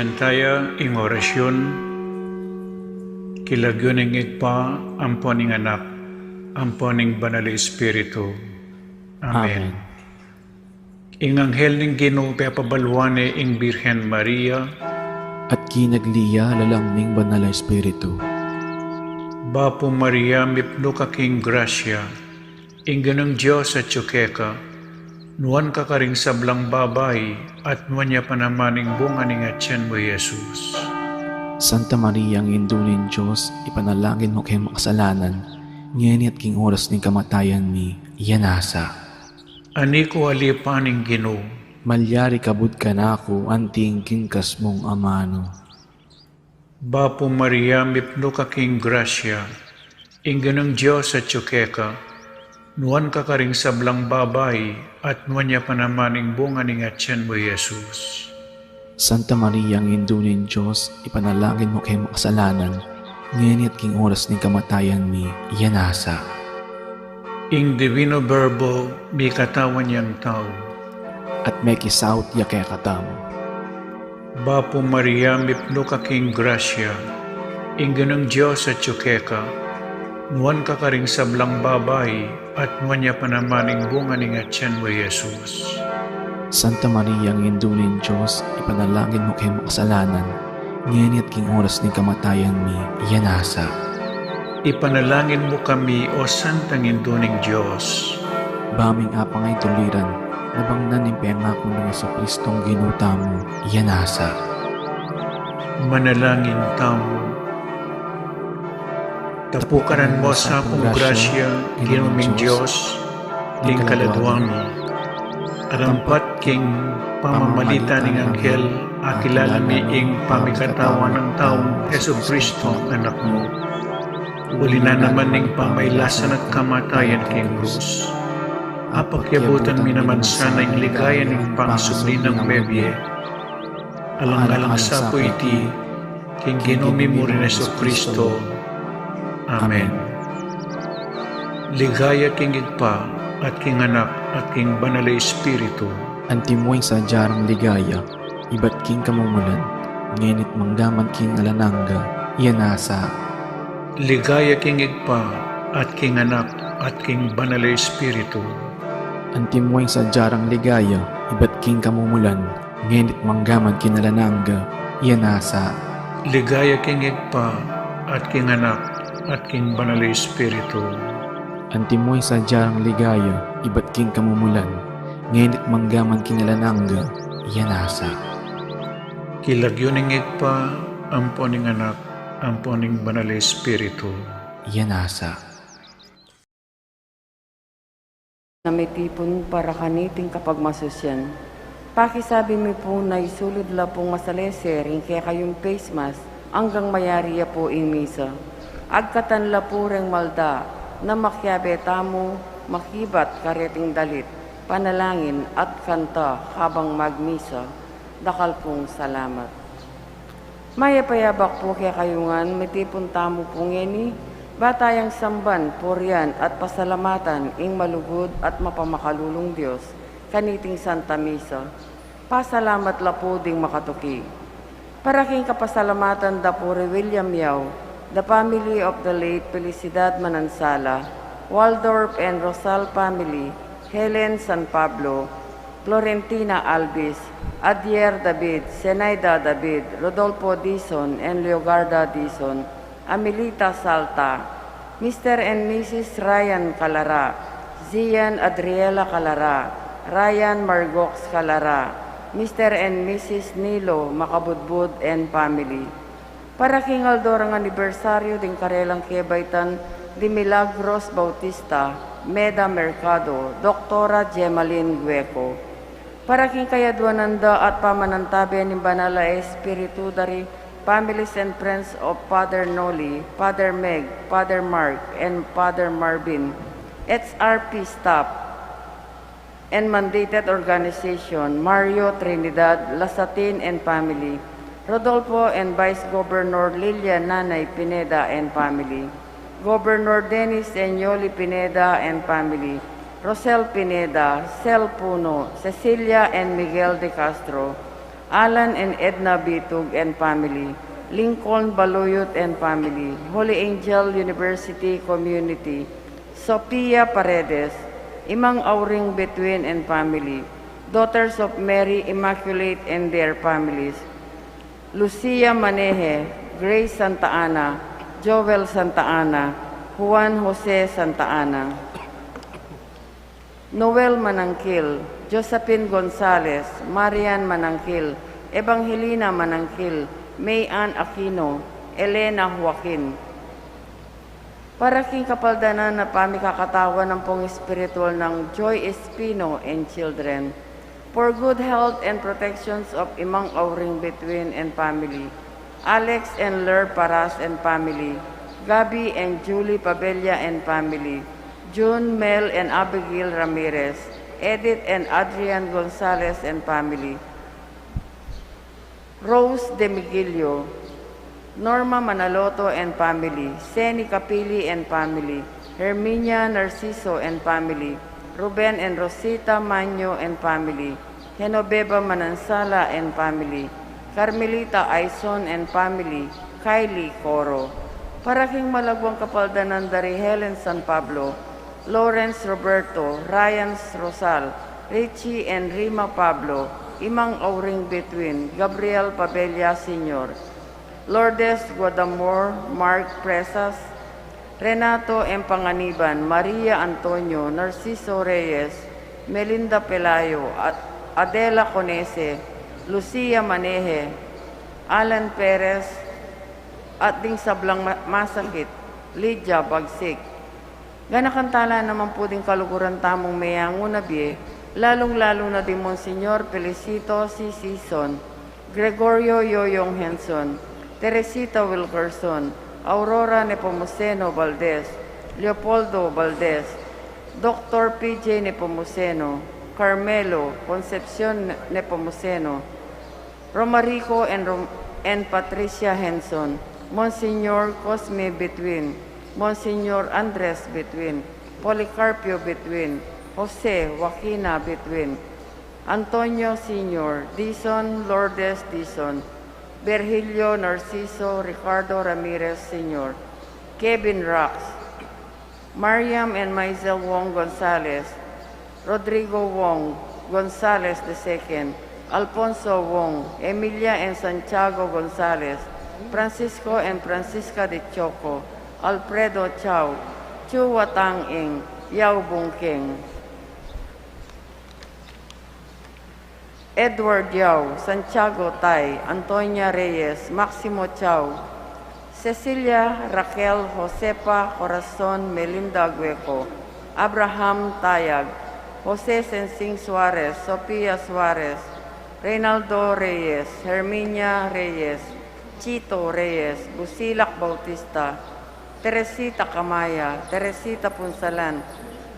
Siyentaya ing orasyon, kilagyoning igpa, amponing anak, amponing banal Espiritu. Amen. Ing anghel ning Ginoo papabalwane ing Birhen Maria, at kinagliya lalangning banal na Espiritu. Bapo Maria mipno ka king grasya, ing ganang Diyos at tsukeka, nuan ka karing sablang babay, at nuan niya panamaning bunga ning atyan mo, Jesus. Santa Maria, ang indunin Diyos, ipanalangin mo kay makasalanan, ngayon at king oras ng kamatayan mi, yanasa. Ani ko alipaning Ginoo, Malyari kabud ka na ako, anting kingkas mong amano. Bapo Maria mipno ka king grasya, ing ganang Diyos at tsukeka, nuan ka karing sablang babay, at nuan niya panamaning bunga ning atyan mo, Jesus. Santa Maria, ang indunin Diyos, ipanalangin mo kay makasalanan, ngayon at king oras ng kamatayan mi, yanasa. Ing divino verbo, mi katawan niyang tao. At may kisaut ya kaya katam. Bapo Maria mipno ka king grasya, ing ganang Diyos at tsukeka, nuan ka karing sablang babay, at nuan niya panamaning bunga ning atyan mo, Jesus. Santa Maria, ang indunin Diyos, ipanalangin mo kay makasalanan, ngayon at king oras ng kamatayan mi, yanasa. Ipanalangin mo kami, O Santang Induning Diyos. Baming apangay tuliran, nabangnan ng pengako ng sa Kristong ginuta mo, yanasa. Manalangin tamo. Tapukaran mo sa akong grasya, ginuming Diyos, king kaladwang mo. Arampat king pamamalita ning anghel, akilala mi ing pamikatawan ng taong Heso Kristo, anak mo. Uli na naman ning pamaylasan at kamatayan king krus. Apakyabutan mi naman sana ing ligaya ning pangsubli ng bebye. Alang-alang sa po iti, king ginumi mo rin Heso Kristo. Amen. Ligaya king igpa, at king anak, at king banal na Espiritu. Antimoy sa jarang ligaya, iba't king kamumulan, ngenit manggaman king alananga, yanasa. Ligaya king igpa, at king anak, at king banal na Espiritu. Antimoy sa jarang ligaya, iba't king kamumulan, ngenit manggaman king alananga, yanasa. Ligaya king igpa, at king anak, at king banal na Espiritu. Antimoy sa jarang ligaya, iba't king kamumulan, ngenit manggaman king alananga, yanasa. Kilagyoning igpa, amponing anak, amponing banal na Espiritu. Yanasa. Namitipon para kaniting kapag masusyan. Pakisabi mi po na isulod la pong masaleser, kaya kayong face mask, hanggang mayariya po ing misa. Agkatan la po reng malda, na makyabe tamo, makibat kareting dalit, panalangin at kanta habang magmisa. Dakal pong salamat. Mayapayabak po kaya kayungan, mitipon tamo pong eni, batayang samban, purian at pasalamatan ing malugod at mapamakalulong Diyos, kaniting Santa Misa. Pasalamat la po ding makatuki. Paraking kapasalamatan da po William Yao, the family of the late Felicidad Manansala, Waldorf and Rosal family, Helen San Pablo, Florentina Albis, Adier David, Zenaida David, Rodolfo Dizon, and Leogarda Dizon, Amelita Salta, Mr. and Mrs. Ryan Calara, Zian Adriela Calara, Ryan Margox Calara, Mr. and Mrs. Nilo Makabudbud and family. Para kingaldorang anibersaryo ding karelang kebaitan di Milagros Bautista, Meda Mercado, Doktora Gemaline Gueco. Para king kayadwananda at pamanantabi ni Banala Espiritu dari families and friends of Father Noli, Father Meg, Father Mark, and Father Marvin, XRP staff, and mandated organization, Mario Trinidad, Lasatin and family, Rodolfo and Vice Governor Lilia Nanay Pineda and family, Governor Dennis and Yoli Pineda and family, Rosel Pineda, Cel Puno, Cecilia and Miguel de Castro, Alan and Edna Bitug and family, Lincoln Baluyot and family, Holy Angel University Community, Sophia Paredes, Imang Auring Between and family, Daughters of Mary Immaculate and their families, Lucia Maneje, Grace Santa Ana, Joel Santa Ana, Juan Jose Santa Ana, Noel Manangkil, Josephine Gonzalez, Marian Manangkil, Evangelina Manangkil, May Ann Aquino, Elena Joaquin. Para king kapaldanan na pamikakatawan ng pong espiritual ng Joy Espino and children, for good health and protections of Imang Auring Between and family, Alex and Ler Paras and family, Gabi and Julie Pabella and family, June, Mel and Abigail Ramirez, Edith and Adrian Gonzalez and family, Rose De Miguelio, Norma Manaloto and family, Seni Capili and family, Herminia Narciso and family, Ruben and Rosita Manyo and family, Genoveva Manansala and family, Carmelita Aison and family, Kylie Coro. Para king malagwang kapaldanan dari Helen San Pablo, Lawrence Roberto, Ryan Rosal, Richie and Rima Pablo, Imang Auring Between, Gabriel Pabella Sr., Lourdes Guadamor, Mark Presas, Renato M. Panganiban, Maria Antonio, Narciso Reyes, Melinda Pelayo, Adela Conese, Lucia Maneje, Alan Perez, at ding sablang masakit, Lydia Bagsik. Ganakantala naman po din kaluguran tamong mayang unabie, lalong-lalo na di Monsignor Felicito C. Sison, Gregorio Yoyong Henson, Teresita Wilkerson, Aurora Nepomuceno Valdez, Leopoldo Valdez, Dr. P.J. Nepomuceno, Carmelo Concepcion Nepomuceno, Romarico and Patricia Henson, Monsignor Cosme Between, Monsignor Andres Between, Policarpio Between, Jose Joaquina Between, Antonio Sr., Dison Lourdes Dison, Virgilio Narciso Ricardo Ramirez Sr., Kevin Rax, Mariam and Maisel Wong Gonzalez, Rodrigo Wong Gonzalez II, Alfonso Wong, Emilia and Santiago Gonzalez, Francisco and Francisca de Choco, Alfredo Chao, Chu Watang Ing, Yao Bungking, Edward Yao, Santiago Tay, Antonia Reyes, Maximo Chao, Cecilia Raquel Josepa Corazon Melinda Gueco, Abraham Tayag, Jose Sensing Suarez, Sofia Suarez, Reynaldo Reyes, Herminia Reyes, Chito Reyes, Busilak Bautista, Teresita Camaya, Teresita Punsalan,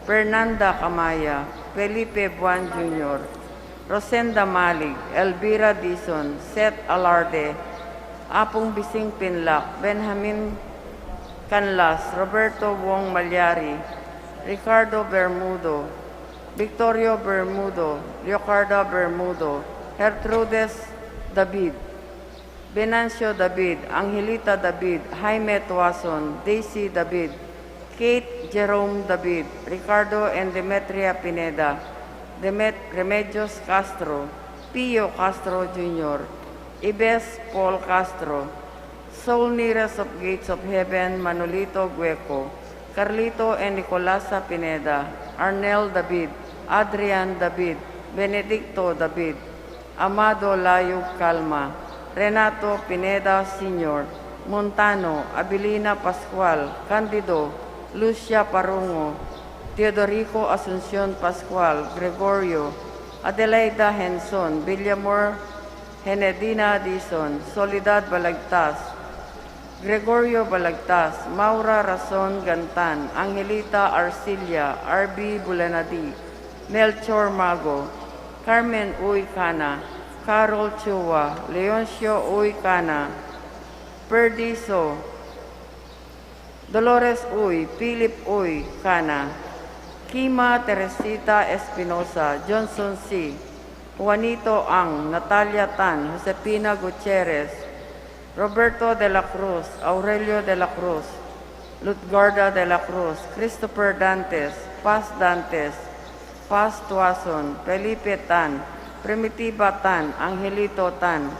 Fernanda Camaya, Felipe Buan Jr., Rosenda Malig, Elvira Dizon, Seth Alarde, Apong Bising Pinlac, Benjamin Canlas, Roberto Wong Malyari, Ricardo Bermudo, Victorio Bermudo, Leocarda Bermudo, Gertrudes David, Venancio David, Angelita David, Jaime Tuason, Daisy David, Kate Jerome David, Ricardo and Demetria Pineda, Remedios Castro, Pio Castro Jr., Ibes Paul Castro, Soul Nearest of Gates of Heaven, Manolito Gueco, Carlito and Nicolasa Pineda, Arnel David, Adrian David, Benedicto David, Amado Layug Calma, Renato Pineda Sr., Montano, Abilina Pascual, Candido, Lucia Parungo, Teodorico Asuncion Pascual, Gregorio, Adelaida Henson, Villamor Henedina Dizon, Soledad Balagtas, Gregorio Balagtas, Maura Razon Gantan, Angelita Arcilia, R.B. Bulanadi, Melchor Mago, Carmen Uy Cana, Carol Chua, Leoncio Uy Cana, Perdiso, Dolores Uy, Philip Uy Cana, Kima Teresita Espinosa, Johnson C., Juanito Ang, Natalia Tan, Josepina Gutierrez, Roberto de la Cruz, Aurelio de la Cruz, Lutgarda de la Cruz, Christopher Dantes, Paz Tuason, Felipe Tan, Primitiva Tan, Angelito Tan,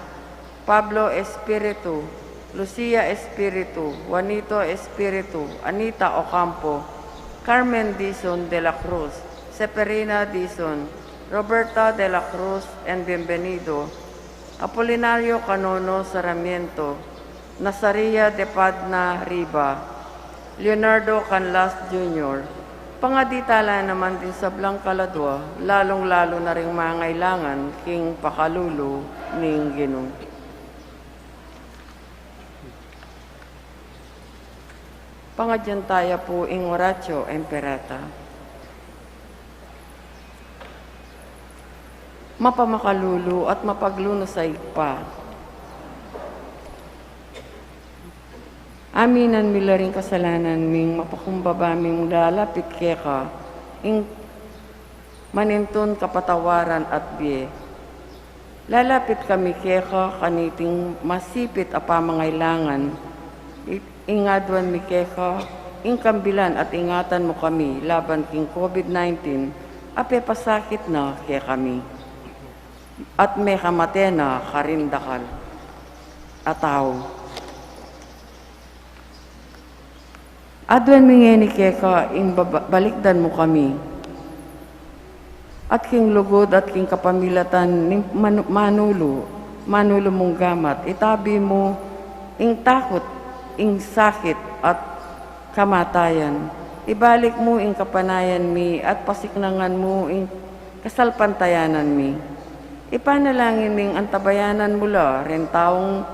Pablo Espiritu, Lucia Espiritu, Juanito Espiritu, Anita Ocampo, Carmen Dizon de la Cruz, Severina Dizon, Roberta de la Cruz and Bienvenido, Apolinario Canono Sarmiento, Nazaria de Padna Riba, Leonardo Canlas Jr., pangaditala naman din sa Blancaladua, lalong-lalo na rin mangailangan king pakalulu ning Ginoo. Pangadyantaya po ing Oratio Imperata. Mapamakalulu at mapaglunusay pa. Aminan mila rin kasalanan ming mapakumbaba ming lalapit keka, ing maninton kapatawaran at biye. Lalapit kami keka kaniting masipit a pamangailangan, ingadwan mi keka, ing kambilan at ingatan mo kami laban king COVID-19, ape pasakit na kaya kami. At may kamate na karindakal. Ataw. Adwan mingeni keka, ing balikdan mo kami. At king lugod at king kapamilatan, ning manulo mong gamat, itabi mo, ing takot, ing sakit at kamatayan. Ibalik mo ing kapanayan mi at pasiknangan mo ing kasalpantayanan mi. Ipanalangin ming antabayanan mula rin taong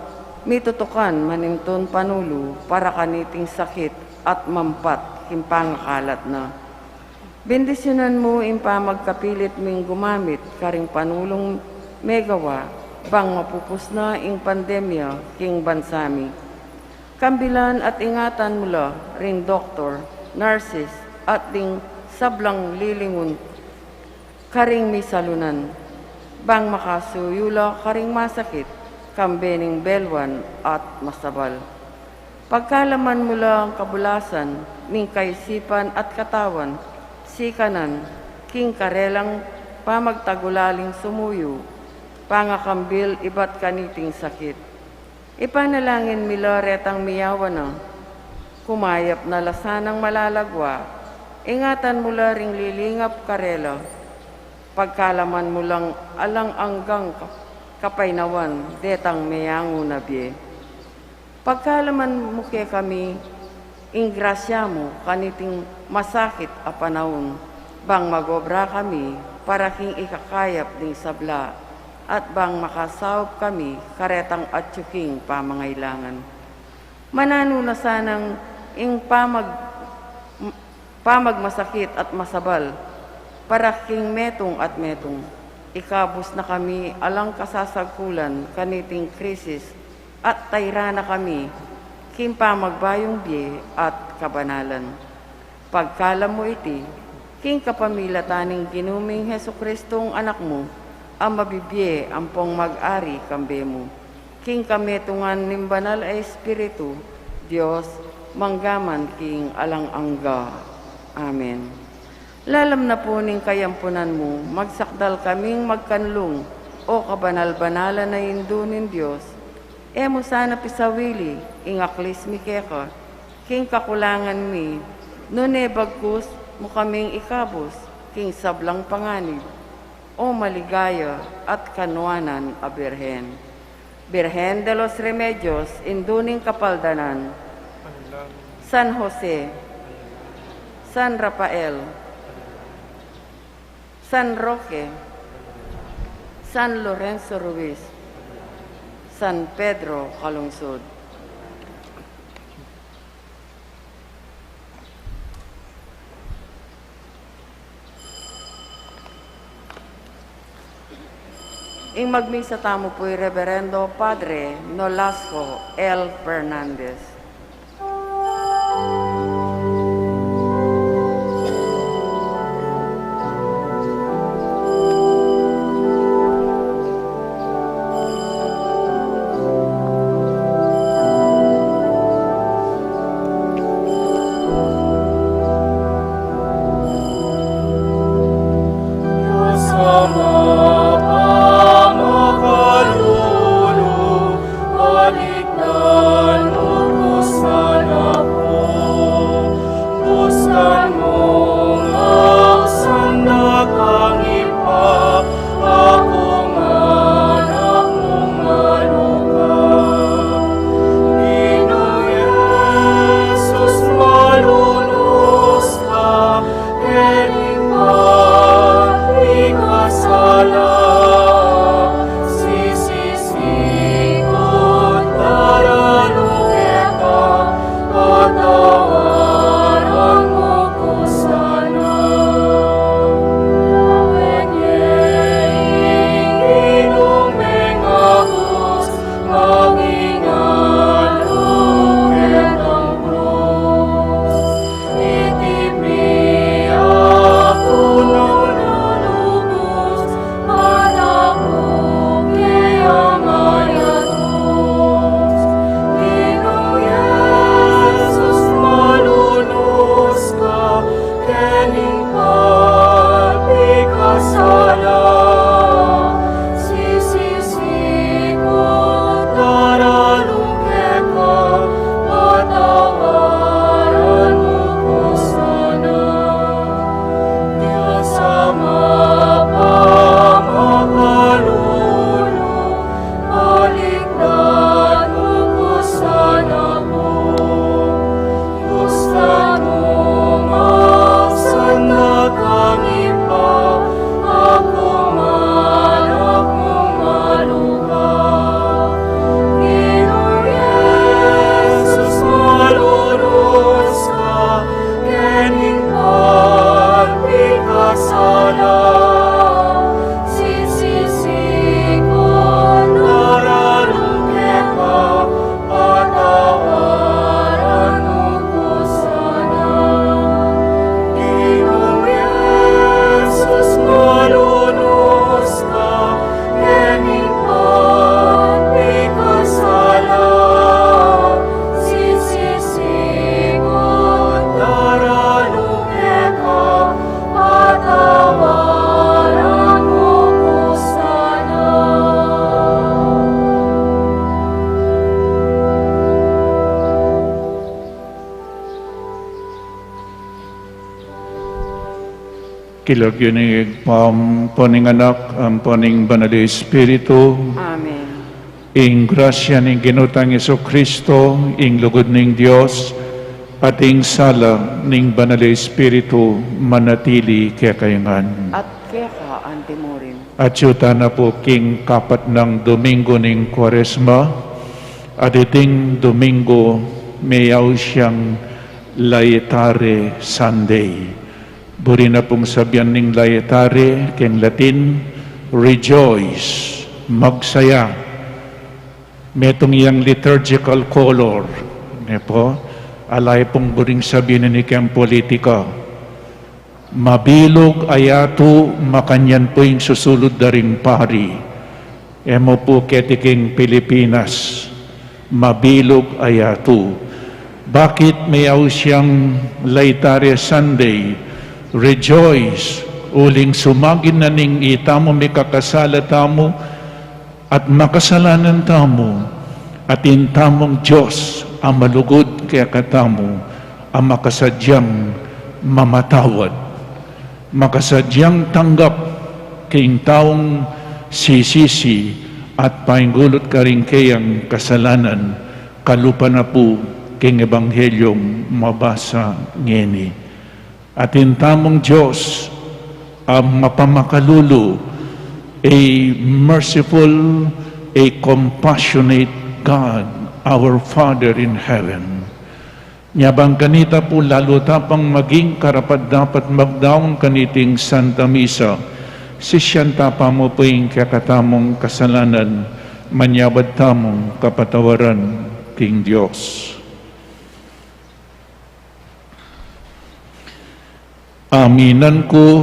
mitutukan maninton panulo para kaniting sakit at mampat kimpangakalat na. Bendisyonan mo ing pamagkapilit ming gumamit karing panulong megawa bang mapupus na ing pandemya king bansami. Kambilan at ingatan mula ring doktor, nurses at ding sablang lilingon karing misalunan. Bang makasuyula karing masakit, kambening belwan at masabal. Pagkalaman mula ang kabulasan, ming kaisipan at katawan, sikanan, king karelang pamagtagulaling sumuyo, pangakambil iba't kaniting sakit. Ipanalangin mila retang miyawan na, kumayap na lasanang malalagwa, ingatan mula ring lilingap karela, pagkalaman mo lang alang anggang kapainawan, detang mayango na biye. Pagkalaman mo kay kami, ingrasya mo, kaniting masakit a panahon, bang magobra kami, para king ikakayap ding sabla, at bang makasawap kami, karetang atsuking pamangailangan. Manano na sanang ing pamagmasakit at masabal, para king metong at metong, ikabos na kami alang kasasagkulan kaniting krisis at tayra na kami king pamagbayong biye at kabanalan. Pagkalam mo iti, king kapamilataning ginuming Hesukristong anak mo, ang mabibye ampong mag-ari kambe mo. King kametungan ning banal ay Espiritu, Diyos, manggaman king alang angga. Amen. Lalam na po ning kayampunan mo, magsakdal kaming magkanlong, o kabanal-banalan na indunin Diyos. Emo sana pisawili, ingaklis mi keka, king kakulangan mi, nune bagkus mo kaming ikabos, king sablang panganib, o maligaya at kanwanan a Birhen. Birhen de los Remedios, induning kapaldanan, San Jose, San Rafael, San Roque, San Lorenzo Ruiz, San Pedro Calungsod. Ing magmisa tamo po'y Reverendo Padre Nolasco L. Fernandez. Kilagyonig poning anak, ang poning banal na Espiritu, Amen. ing grasya ng ginutang Yeso Kristo, ing lugod ng Diyos, at ing sala ng banal na Espiritu, manatili kaya kayangan. At kaya ka, ante mo rin. At yuta na po king kapat ng Domingo ng Kwaresma, at iting Domingo mayaw siyang Laetare Sunday. Buri na pong sabihan ng Laetare, king Latin, rejoice, magsaya. Metong iyang liturgical color, po, alay pong buring sabihin ni kang politika. Mabilog ayato, makanyan po yung susulod na ring pari. Emo po ketiking Pilipinas, mabilog ayato. Bakit mayaw siyang Laetare Sunday? Rejoice, uling sumagin na ning itamo may kakasala tamo at makasalanan tamo at intamong Diyos ang malugod kaya katamo ang makasadyang mamatawad, makasadyang tanggap kayong taong sisisi at paingulot ka rin kayang kasalanan kalupa na po kayong ebanghelyong mabasa ngeni. At intamong Diyos ang mapamakalulu, a merciful, a compassionate God, our Father in heaven. Nyabang kanita po lalo tapang maging karapat dapat magdaong kaniting Santa Misa, si siyan tapa mo po yung kakatamong kasalanan, manyabad tamong kapatawaran king Diyos. Aminan ko,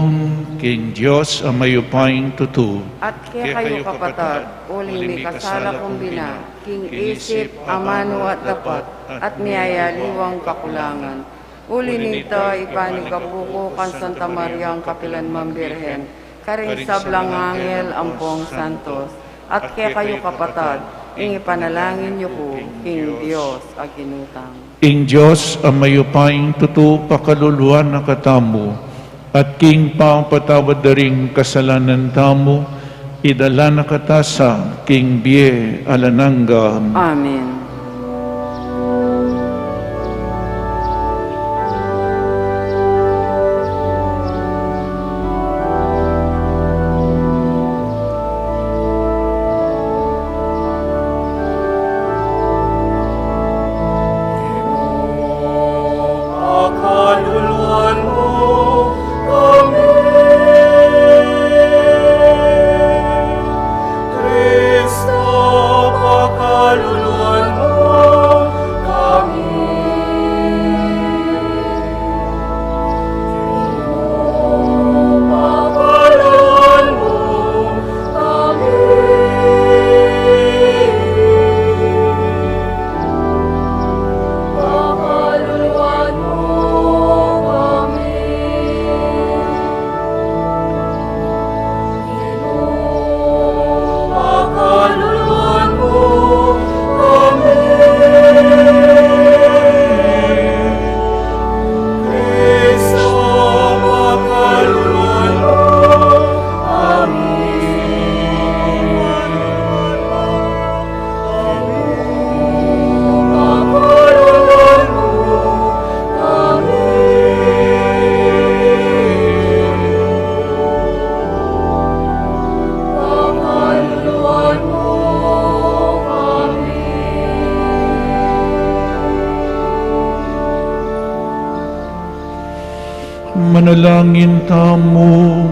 king Diyos, ang mayupaying tutu. At kaya kayo kapatad, uling may kasala kumbina, king isip, amano at dapat, at niyayaliwang kakulangan. Uli nito, ipanig kapuko kan Santa Maria ang Kapilan Mambirhen, karing sablang angel ampong santos. At kaya kayo kapatad, ing ipanalangin niyo po, king Diyos, aginutang. Ing Diyos, ang mayupaying tutu, pakaluluan na katamo, at king pangpatawad na ring kasalanan tamo, idala na katasa, king bie alananga. Amen. Manalangin tamo.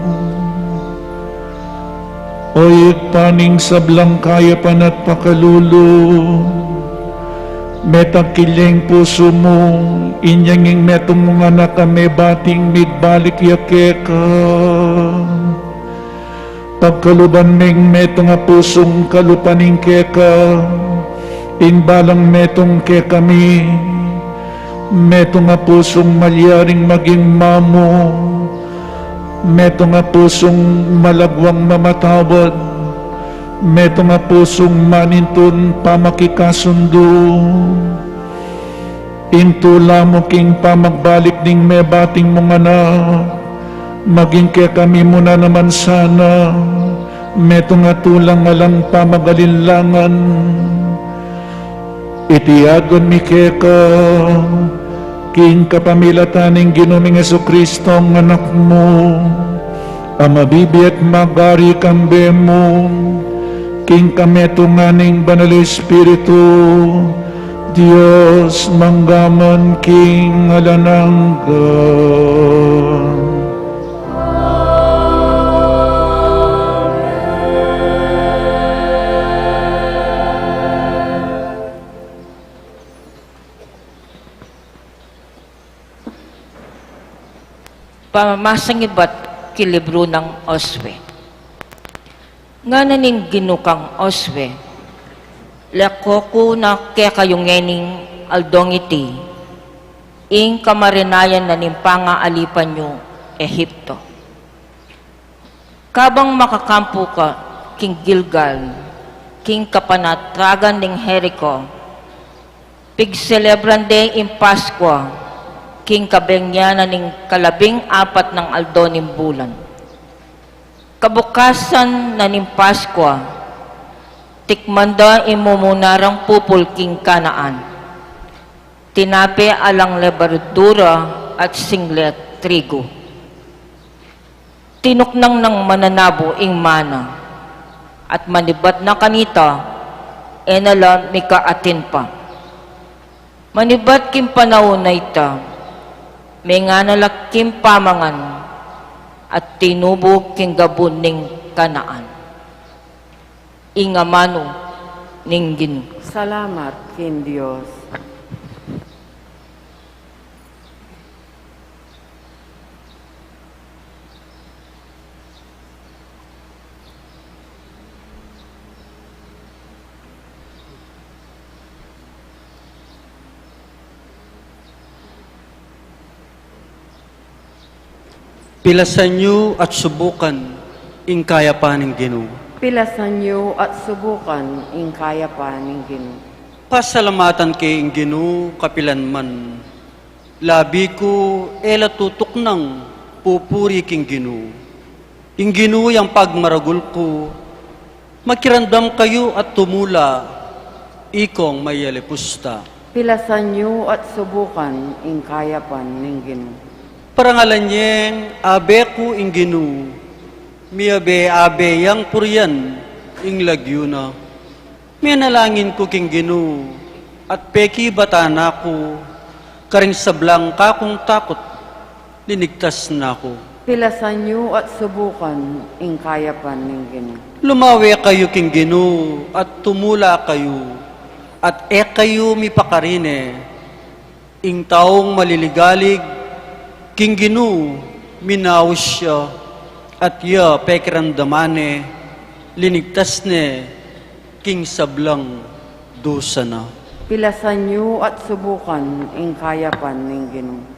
Oy paning sablang kayapan at pakalulu, metakileng puso mo, inyanging metong mga nakame bating midbalik yakeka. Pagkaluban ming metong nga pusong kalupaning keka, inbalang metong kekami, meto nga pusong malyaring maging mamo, meto nga pusong malagwang mamatawad, meto nga pusong manintun pamakikasundo, intula mo king pamagbalik ning mebating mong anak, maging kaya kami muna naman sana, meto nga tulang alang pamagalinlangan, itiagon mi keka, king kapamilataning ginuming Jesucristo ang anak mo, amabibi at magari kambe mo, king kameto nganing banal Espiritu, Diyos manggaman king alananggan. Pamamasang iba't kilibro ng Oswe. Nga nanin ginukang Oswe, lakoko na kaya kayong ngening aldongiti, ing kamarinayan na nimpanga alipan nyo Ehipto. Kabang makakampo ka, king Gilgal, king kapanatragan ng Jericho, pig-celebran day in Paskwa, king kabengyanan ng 14 ng aldo ng bulan. Kabukasan na ng Paskwa, tikmanda imumunarang pupul king Kanaan. Tinape alang lebardura at singlet trigo. Tinuknang ng mananabo ing mana, at manibat na kanita, enala mikaatin pa. Manibat kim panahon na ita, may nga nalaking pamangan at tinubog king gabon ning Kanaan. Ingamano ning Ginoo. Salamat kin Diyos. Pilasan niyo at subukan, ing kaya pa ng Ginoo. Pilasan niyo at subukan ing kaya pa ning Ginoo. Pasalamatan kay ing Ginoo kapilanman. Labi ko ela tutok ng pupuri king Ginoo. Ing Ginoo yang pagmaragul ko, makirandam kayo at tumula, ikong mayalipusta. Pilasan niyo at subukan ing kaya pa ning Ginoo. Parangalan niyeng abe ko ing Ginoo, miabe-abe yang purian ing lagyuna. Minalangin ko king Ginoo, at peki batana ko, karing sablang kakong takot, linigtas na ko. Pilasan niyo at subukan ing kaya pa ning Ginoo. Lumawi kayo king Ginoo, at tumula kayo, at kayo mipakarine, ing taong maliligalig, king Ginoo, minawas siya, at ya pekiramdamane, linigtas ne, king sablang dosa na. Pilasan niyo at subukan ing kaya pa ning Ginoo.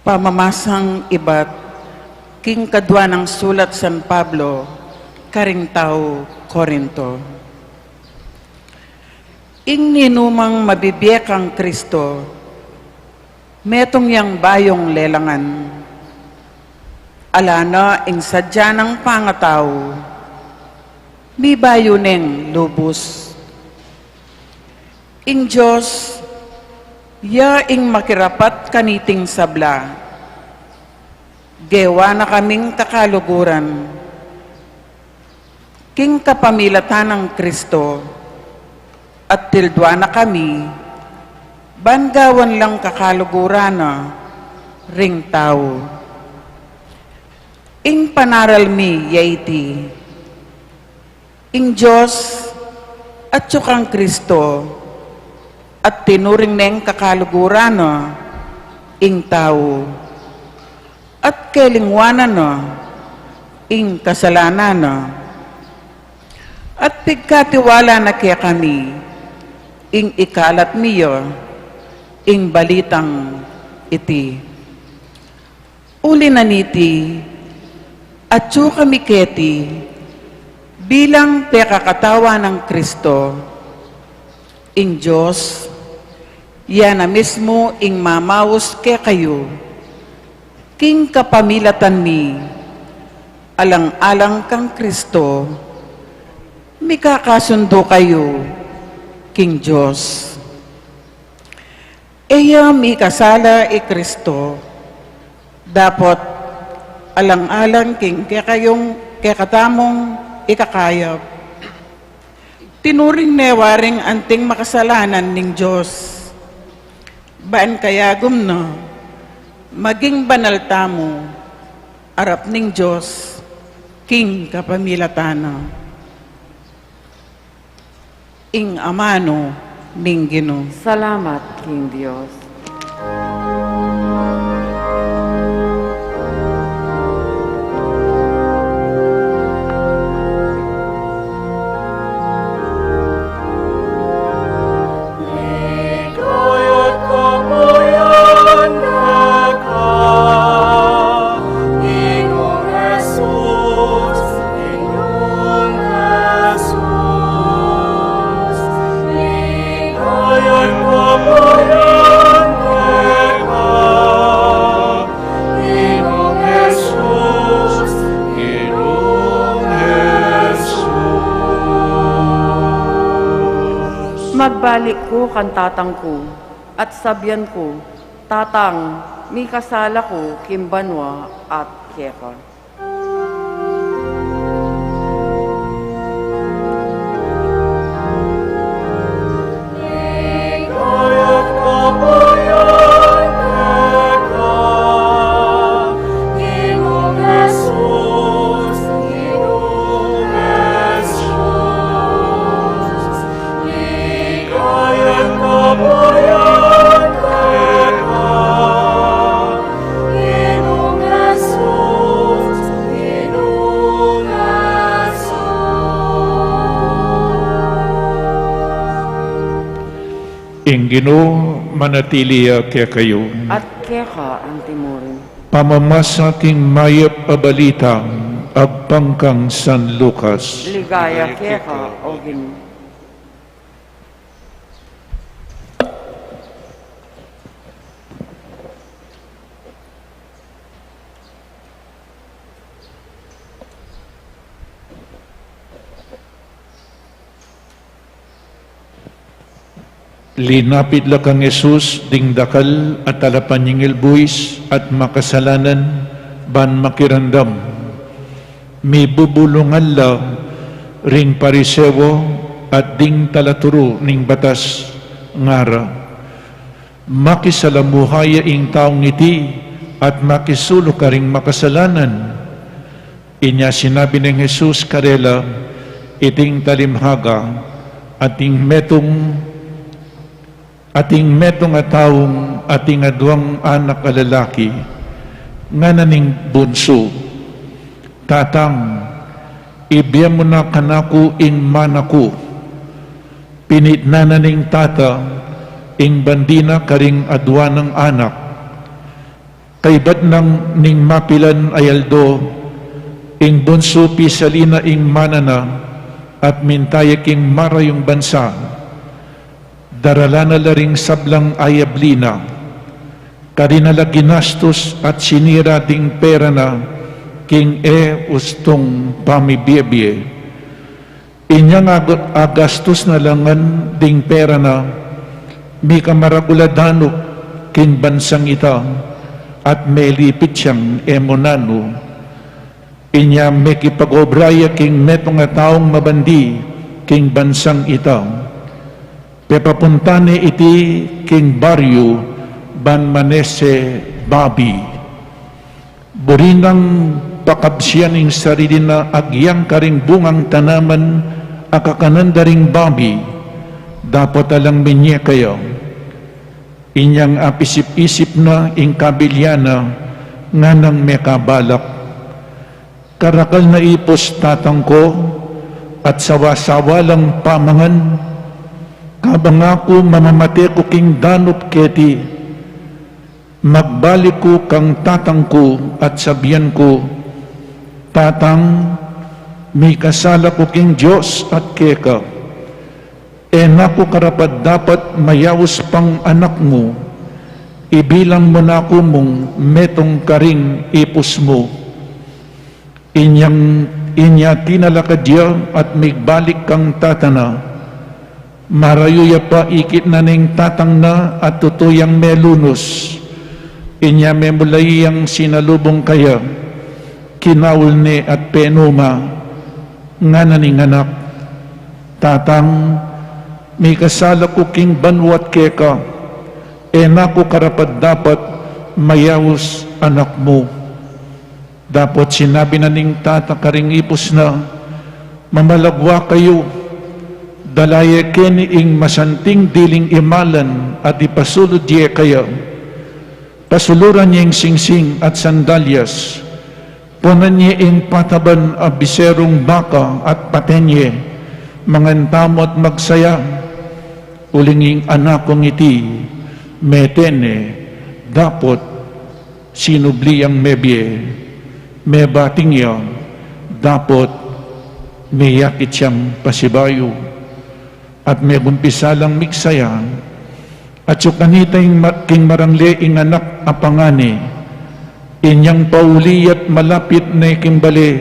Pamamasang iba't king kadwa ng sulat San Pablo, karing tao Korinto. Ing ninumang mabibiyek ang Kristo, metong yang bayong lelangan, alana ing sadya ng pangataw, mi bayo neng lubos. Ing Diyos, ya ing makirapat kaniting sabla, gewa na kaming takaluguran, king kapamilatan ng Kristo, at tildwa na kami, bangawan lang kakaluguran na, ring tao. Ing panaral mi yaiti, ing Diyos, at tsukang Kristo, at tinuring neng kakaluguran ing tao, at kelingwanan ing kasalanan at pigkatiwala na kaya kami, ing ikalat niyo, ing balitang iti. Uli na niti, at tsu kami keti, bilang pekakatawa ng Kristo, ing Diyos, yan na mismo ing mamawos ke kayo, king kapamilatan mi, alang-alang kang Kristo, mikakasundo kayo, king Diyos. Eya mikasala Kristo, dapat alang-alang king kayong kekatamong ikakayap. Tinuring newaring anting makasalanan ning Diyos. Baan kaya gumno, maging banal tamo, arap ning Diyos, king kapamilatana. Ing amano ning Ginoo. Salamat, King Diyos. Magbalik ko kantatang ko, at sabyan ko, tatang, mi kasala ko, kimbanwa at keka. Ing Ginoo manatiliya kaya kayo. At keka ang timurin. Pamamasaking mayap abalita agpangkang San Lucas. Ligaya keka o Ginoo. Linapit la kang Jesus ding dakal at alapanyingil buwis at makasalanan ban makirandam. Mi bubulungan la ring parisewo at ding talaturo ning batas ngara. Makisalamuhaya ing taong iti at makisulo ka ring makasalanan. Inya sinabi ng Jesus karela iting talimhaga ating metong ataong ating aduang anak alalaki nga naning bunso. Tatang, ibiyam mo na kanako ing manako. Pinit na naning tata ing bandina karing aduan ng anak. Kaybat nang ning mapilan ayaldo ing bunso pisalina ing manana at mintaya king marayong bansa. Darala na laring sablang ayablina, karinala ginastos at sinira ding pera na, king ustong pamibiyebye. Inyang agastos na langan ding pera na, mi kamaraguladano, king bansang ita, at may lipit siyang emonano. Inya may kipagobraya king metong taong mabandi, king bansang ita. Pepapuntane iti king baryo ban manese babi. Burinang pakabsiyan ing sarili na agyang karing bungang tanaman akakanandaring babi, dapat alang minye kayo. Inyang apisip-isip na ing kabilyana, nga nang may kabalak. Karakal na ipos tatang ko, at sawa-sawalang pamangan, kabang ako mamamate ko king danop keti, magbalik ko kang tatang ko at sabihan ko, tatang, may kasala ko king Diyos at keka. Nako karapat dapat mayawos pang anak mo, ibilang mo na ako mong metong karing ipos mo. Inya tinalakadya at migbalik kang tatana, marayuya pa ikit na ning tatang na at tutuyang melunos. Inya memulayang sinalubong kaya, kinawul ni at penuma, nga naning anak, tatang, may kasala ko king banwat keka, nako karapat dapat mayawos anak mo. Dapat sinabi na ning tata karing ipos na, mamalagwa kayo, dalaya keni ing masanting diling imalan at ipasulod diye kaya. Pasuluran niya ing singsing at sandalyas, punan niya ing pataban a biserong baka at patenye, mangantamo at magsaya, ulinging anak kong iti, metene, dapat sinubli ang mebye, mebating yan, dapat may yakit siyang pasibayo, at may gumpisalang miksayan, at sukanita king marangle ing anak apangani, inyang pauli at malapit na ikimbali,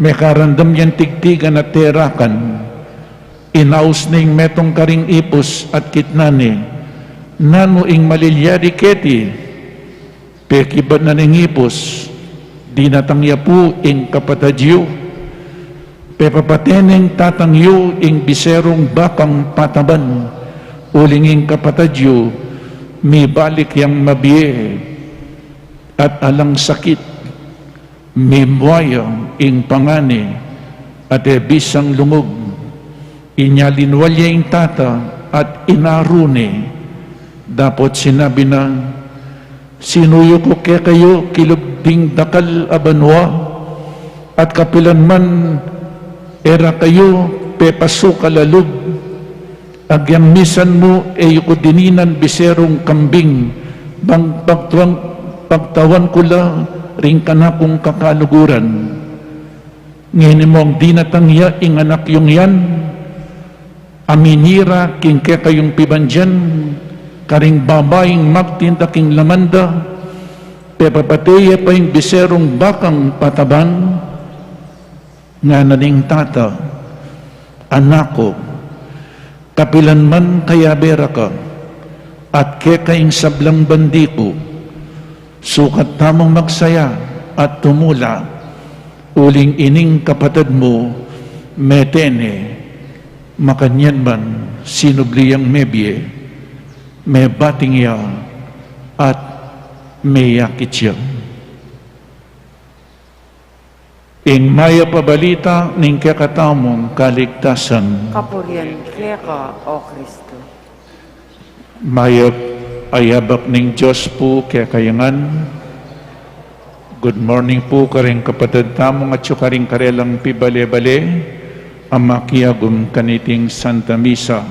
may karandam yan tigtigan at terakan, inaus na ing metong karing ipos at kitnani, nano ing malilyari keti, pekibat na ning ipos, di natangya po ing kapatadyo, pepapateneng tatangyo ing biserong bakang pataban, ulinging kapatadyo, may balik yang mabiye, at alang sakit, may buwayang ing pangani, at bisang lungog, inyalinwalya ing tata at inarune, dapat sinabi na, sinuyo ko kaya kayo kilubding dakal abanwa, at kapilan man era kayo pepaso kalalub, agyang misan mo ko dininan biserong kambing, bang pagtawan ko la ring kanakong kakaluguran. Ngayon mo ang dinatangya ing anak yung yan, aminira king kaya kayong pibandyan, karing babaeng magtinta king lamanda, pepapateya pa yung biserong bakang pataban, nga naning tata, anak ko, kapilan man kaya bera ka, at kekaing sablang bandi ko, sukat tamang magsaya at tumula, uling ining kapatid mo, metene, makanyan man, sinubliyang mebye, may bating ya, at may yakit siya. Ing maya pabalita ning kakatamong kaligtasan. Kapurian keka, O Kristo. Mayap ayabak ning Diyos po kaya kayangan. Good morning po karing kapatid tamong at karing karelang pibale-bale, amakiyagum kaniting Santa Misa.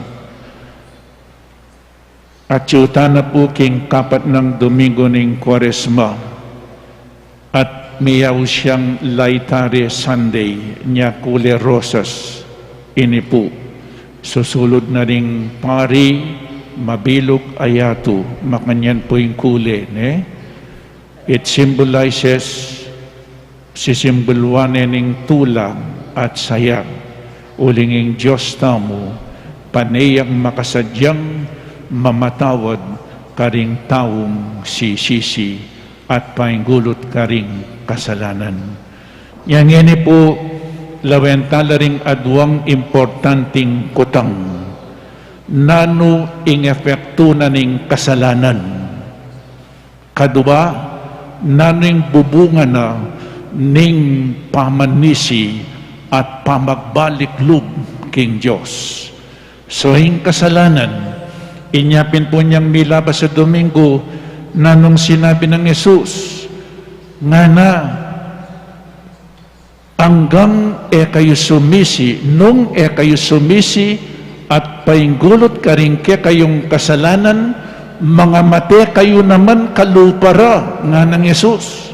At na po king kapat ng Domingo ning Kwaresma. At miyaw siyang Laetare Sunday, niya kule rosas, ini po. Susulod na ring pari, mabilog ayato, makanyan po yung kule. It symbolizes, sisimbolwanen ng tulang at sayang. Ulinging Diyos tamo, panayang makasadyang mamatawad karing taong sisisi at painggulot karing kasalanan. Yang ini po lawentala ring adwang importanting kutang nano ing epekto na ning kasalanan. Kaduba, nano ing bubunga na ning pamanisi at pamagbalik-lub king Diyos. So, yung kasalanan, inyapin po niyang milabas sa Domingo na nung sinabi ng Jesus, nga na, hanggang kayo sumisi, nung kayo sumisi at painggulot ka rin kayong kasalanan, mga mate kayo naman kalupara nga ng Jesus.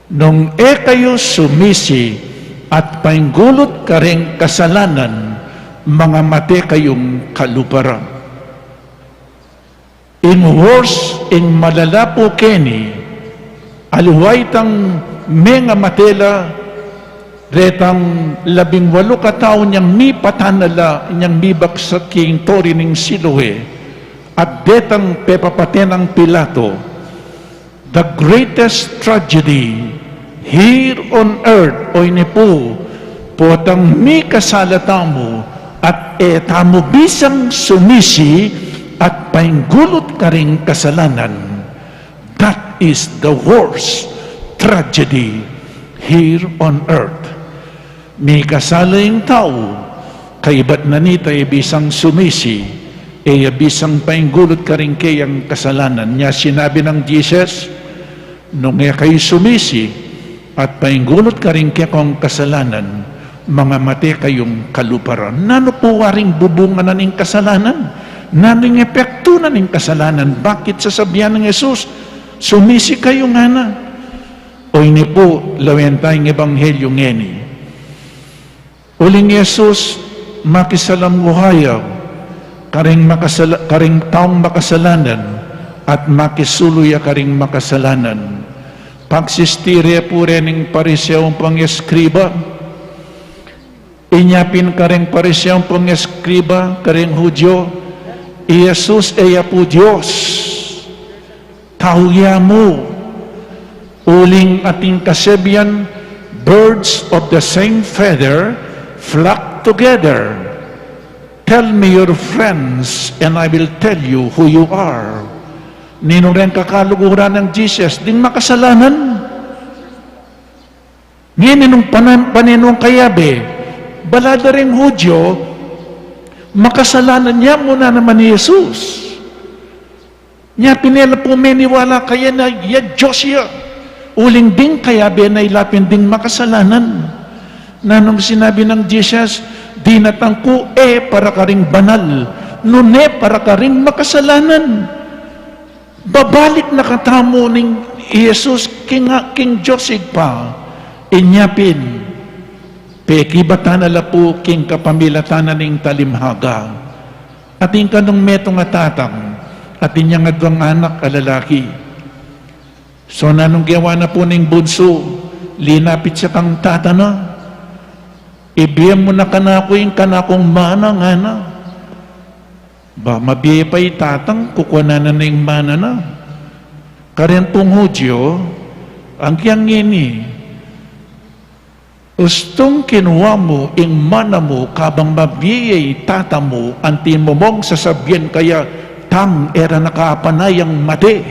Nung kayo sumisi at painggulot ka rin kasalanan, mga mate kayong kalupara. In worse, in malala po keni, aluway tang mga matela, retang 18 katao niyang mi patanala, niyang mi baksak king tori ning Siloe, at detang pepapate ng Pilato, the greatest tragedy here on earth, o ini po, potang mi kasalata mo, at etamo bisang sumisi, at painggulot ka ring kasalanan. That is the worst tragedy here on earth. May kasalayang tao, kaibat na nita bisang sumisi, bisang painggulot ka rin kayang kasalanan. Niya sinabi ng Jesus, nung kayo sumisi, at painggulot ka rin kayang kasalanan, mga mate kayong kaluparan. Nano po waring bubungan na ning kasalanan? Naning epekto na ning kasalanan? Bakit sasabihan ng Jesus, sumisi kayo nga na? O ini po, lawen tayong ebanghelyo ngeni. Uling Jesus, makisalambuhayaw, karing taong makasalanan, at makisuluya karing makasalanan. Pagsistire po rin ng pariseong pang-eskriba, inyapin karing pariseong pang-eskriba, karing Hudyo, Jesus eya po Diyos, tauya mo, uling ating kasebyan, birds of the same feather, flock together. Tell me your friends, and I will tell you who you are. Ninong rin kakaluguran ng Jesus, din makasalanan. Ngayon, nung paninong kayabe, balada rin Hudyo, makasalanan niya muna naman ni Jesus. Niya pinela po meniwala kaya na, ya Diyos ya. Uling ding kayabe na ilapin ding makasalanan. Na nung sinabi ng Jesus, di natangko para karing banal, nune para karing makasalanan. Babalik na katamo ning Jesus, King Joseph pa, inyapin, pekibatan ala po king kapamilatan ning talimhaga, at yung kanong metong atatang, at inyang adwang anak alalaki. So nanong gawa na po ning bunso, linapit siya kang tatana, ibiyam mo na kanako yung kanakong mana nga na. Ba, mabiya pa itatang, kukuha na yung mana na. Karen pong Hudyo, ang kiyang ngini, ustong kinuha mo, ing mana mo, kabang mabiya itata mo, anti mo mong sasabyan kaya, tang era nakapanayang mate.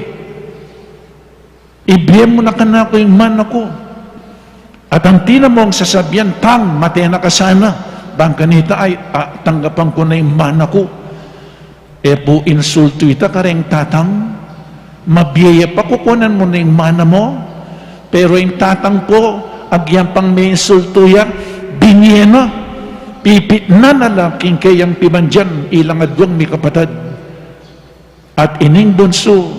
Ibiyam mo na kanako yung mana ko. At ang tina mong sasabyan, tang, mate na kasana. Bang kanita ay, tanggapan ko na yung mana ko. Po insulto ita kareng tatang, mabiyaya pa kukunan mo na yung mana mo, pero yung tatang ko, agyan pang may insulto ya, binye na, pipit na nalaking kayang pibandyan, ilang adwang may kapatad. At ining bunso,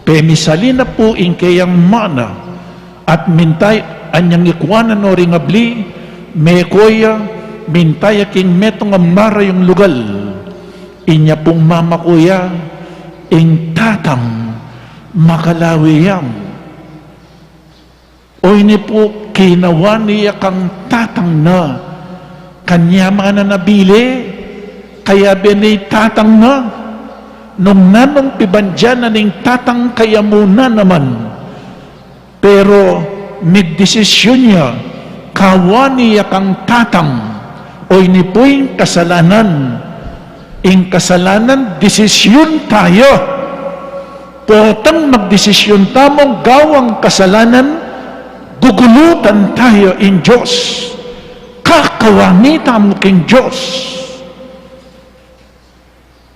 pemisali na po ing kayang mana, at mintay, anyang ikwanan o ringabli, may koya, mintay aking metong amara yung lugal, inya pong mama kuya, ing tatang makalawiyang. O ini po, kinawa niya kang tatang na, kanya man na nabili, kaya binay tatang na, nung nanong pibandyan na ning tatang kaya muna naman. Pero, migdesisyon niya, kawa niya kang tatang, o ini po yung kasalanan, ing kasalanan, desisyon tayo. Potang magdesisyon tamong gawang kasalanan, gugulutan tayo in Diyos. kawanita mo king Diyos.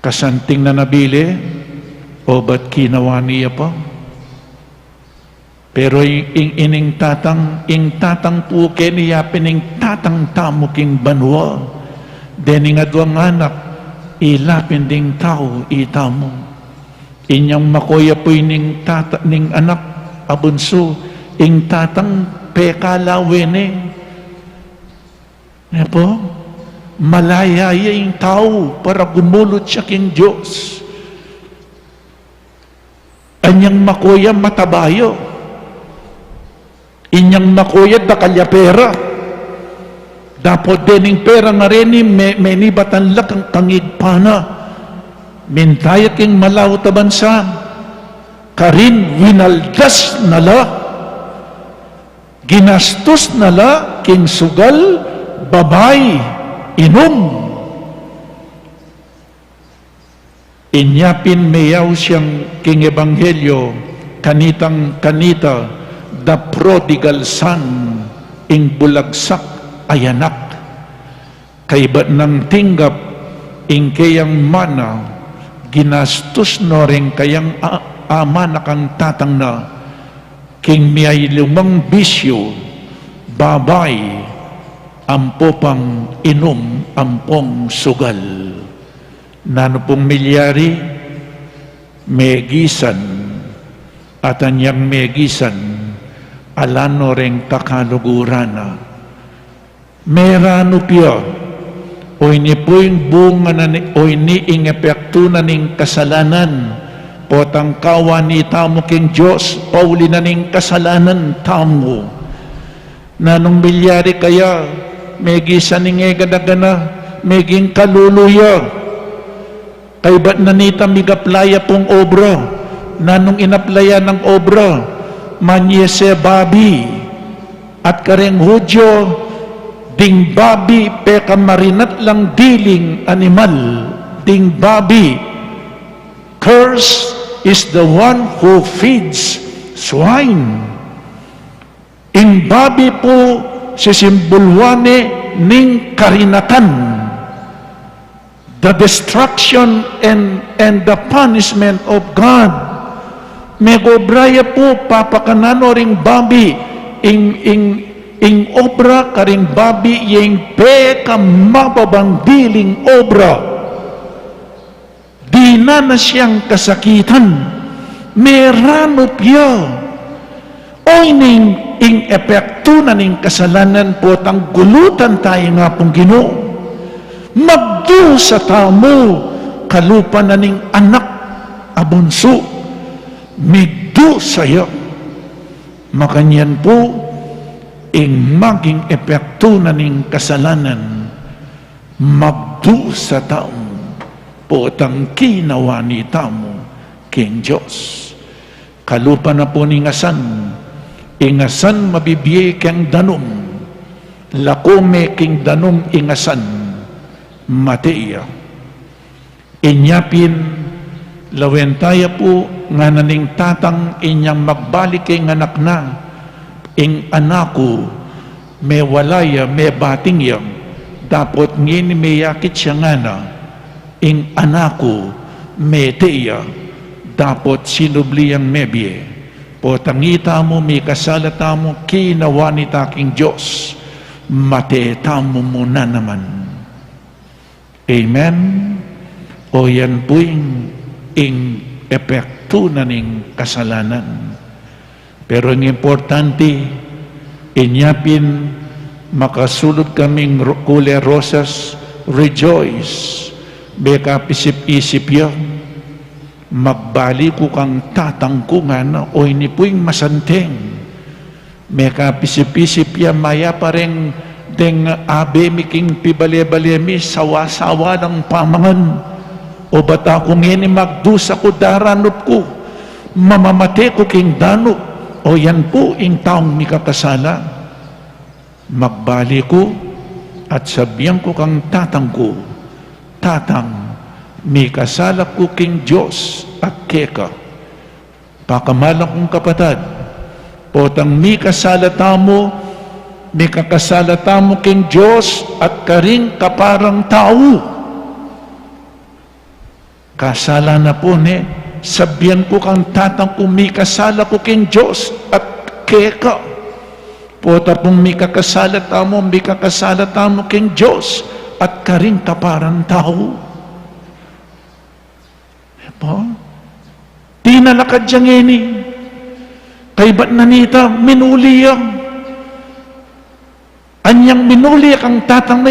Kasanting na nabili, o ba't kinawa niya pa? Pero ing tatang po keniya pining tatang tamo king banwa, dening adwang anak, ilapin ding tao itamo. Inyang makoya po ning anak, abunso, ing tatang pekalawene. Ano po? Malaya yung tao para gumulot siya king Diyos. Anyang makoya matabayo. Inyang makoya dakalya pera. Dapat dening pera nga rin may nibatan lang ang kangigpana. Mintaya king malaw ta bansa. Karin winaldas nala. Ginastos nala king sugal babay inom. Inyapin mayaw siyang king ebanghelyo kanita the prodigal son ing bulagsak ay anak kaibat ng tinggap ing kayang mana ginastos no rin kayang ama na kang tatang na king miyay lumang bisyo babay ampo pang inom ampong sugal. Nano pong milyari, megisan, at anyang megisan, alano ring kakalugurana. Merano piyo, o ini po yung bunga na o ini ing epekto na ning kasalanan, potang kawan ni tamo king Diyos, pauli na ning kasalanan tamo. Nanong milyari kaya, megisan ning egadagana, meging kaluluya, kay ba't nanita migaplaya pong obra? Nanong inaplaya ng obra? Manyese babi. At kareng Hudyo, ding babi peka marinat lang diling animal. Ding babi. Curse is the one who feeds swine. Ing babi po sisimbulwane ning karinatan. The destruction and the punishment of God. Megobraya po papakanano ring babi ing obra karing babi yung peka mababang diling obra. Di na siyang kasakitan. Merano piyo. O ing epekto na ning kasalanan po tang gulutan tayo nga pong Ginoo. Magdu sa tamo kalupa na ning anak abunso migdu sayo makanyan po ing maging epekto na ning kasalanan magdu sa taong potang kinawa ni tamo king Diyos kalupa na po ning asan ingasan mabibiyay kang danom lakome king danom ingasan Mateya. Inyapin, lawentaya po nga naning tatang inyang magbalik kay anak na, ing anako, may walaya, may bating yang, dapat ngini may yakit siya nga na, ing anako, may teya, dapat sinubliyang mebye, potangita mo, may kasalata mo, kinawa ni taking Diyos, mateta mo muna naman. Amen? O yan po ing epekto na ning kasalanan. Pero ang importante, inyapin, makasulod kaming kule rosas, rejoice. Beka pisip-isip yan. Magbali ko kang tatangkungan o ini po yung masanteng. Beka pisip-isip yan, maya pa rin deng abe miking pibale-balemi sawa-sawa ng pamangan o bata kung ini magdusa ko daranop ko mamamate ko king danop o yan po ing taong mikakasala magbali ko at sabihan ko kang tatang ko tatang mikasala ko king Diyos at keka pakamalang kong kapatid potang mikasala tamo may kakasalata mo king Diyos at karing kaparang tao. Kasala na po ni, sabihan ko kang tatang kung may kasala ko king Diyos at keka. Pota pong may kakasalata mo king Diyos at karing kaparang tao. Diba? Di nalakad siyang ini. Kay ba't nanita, minuli yang. Anyang minuli kang tatang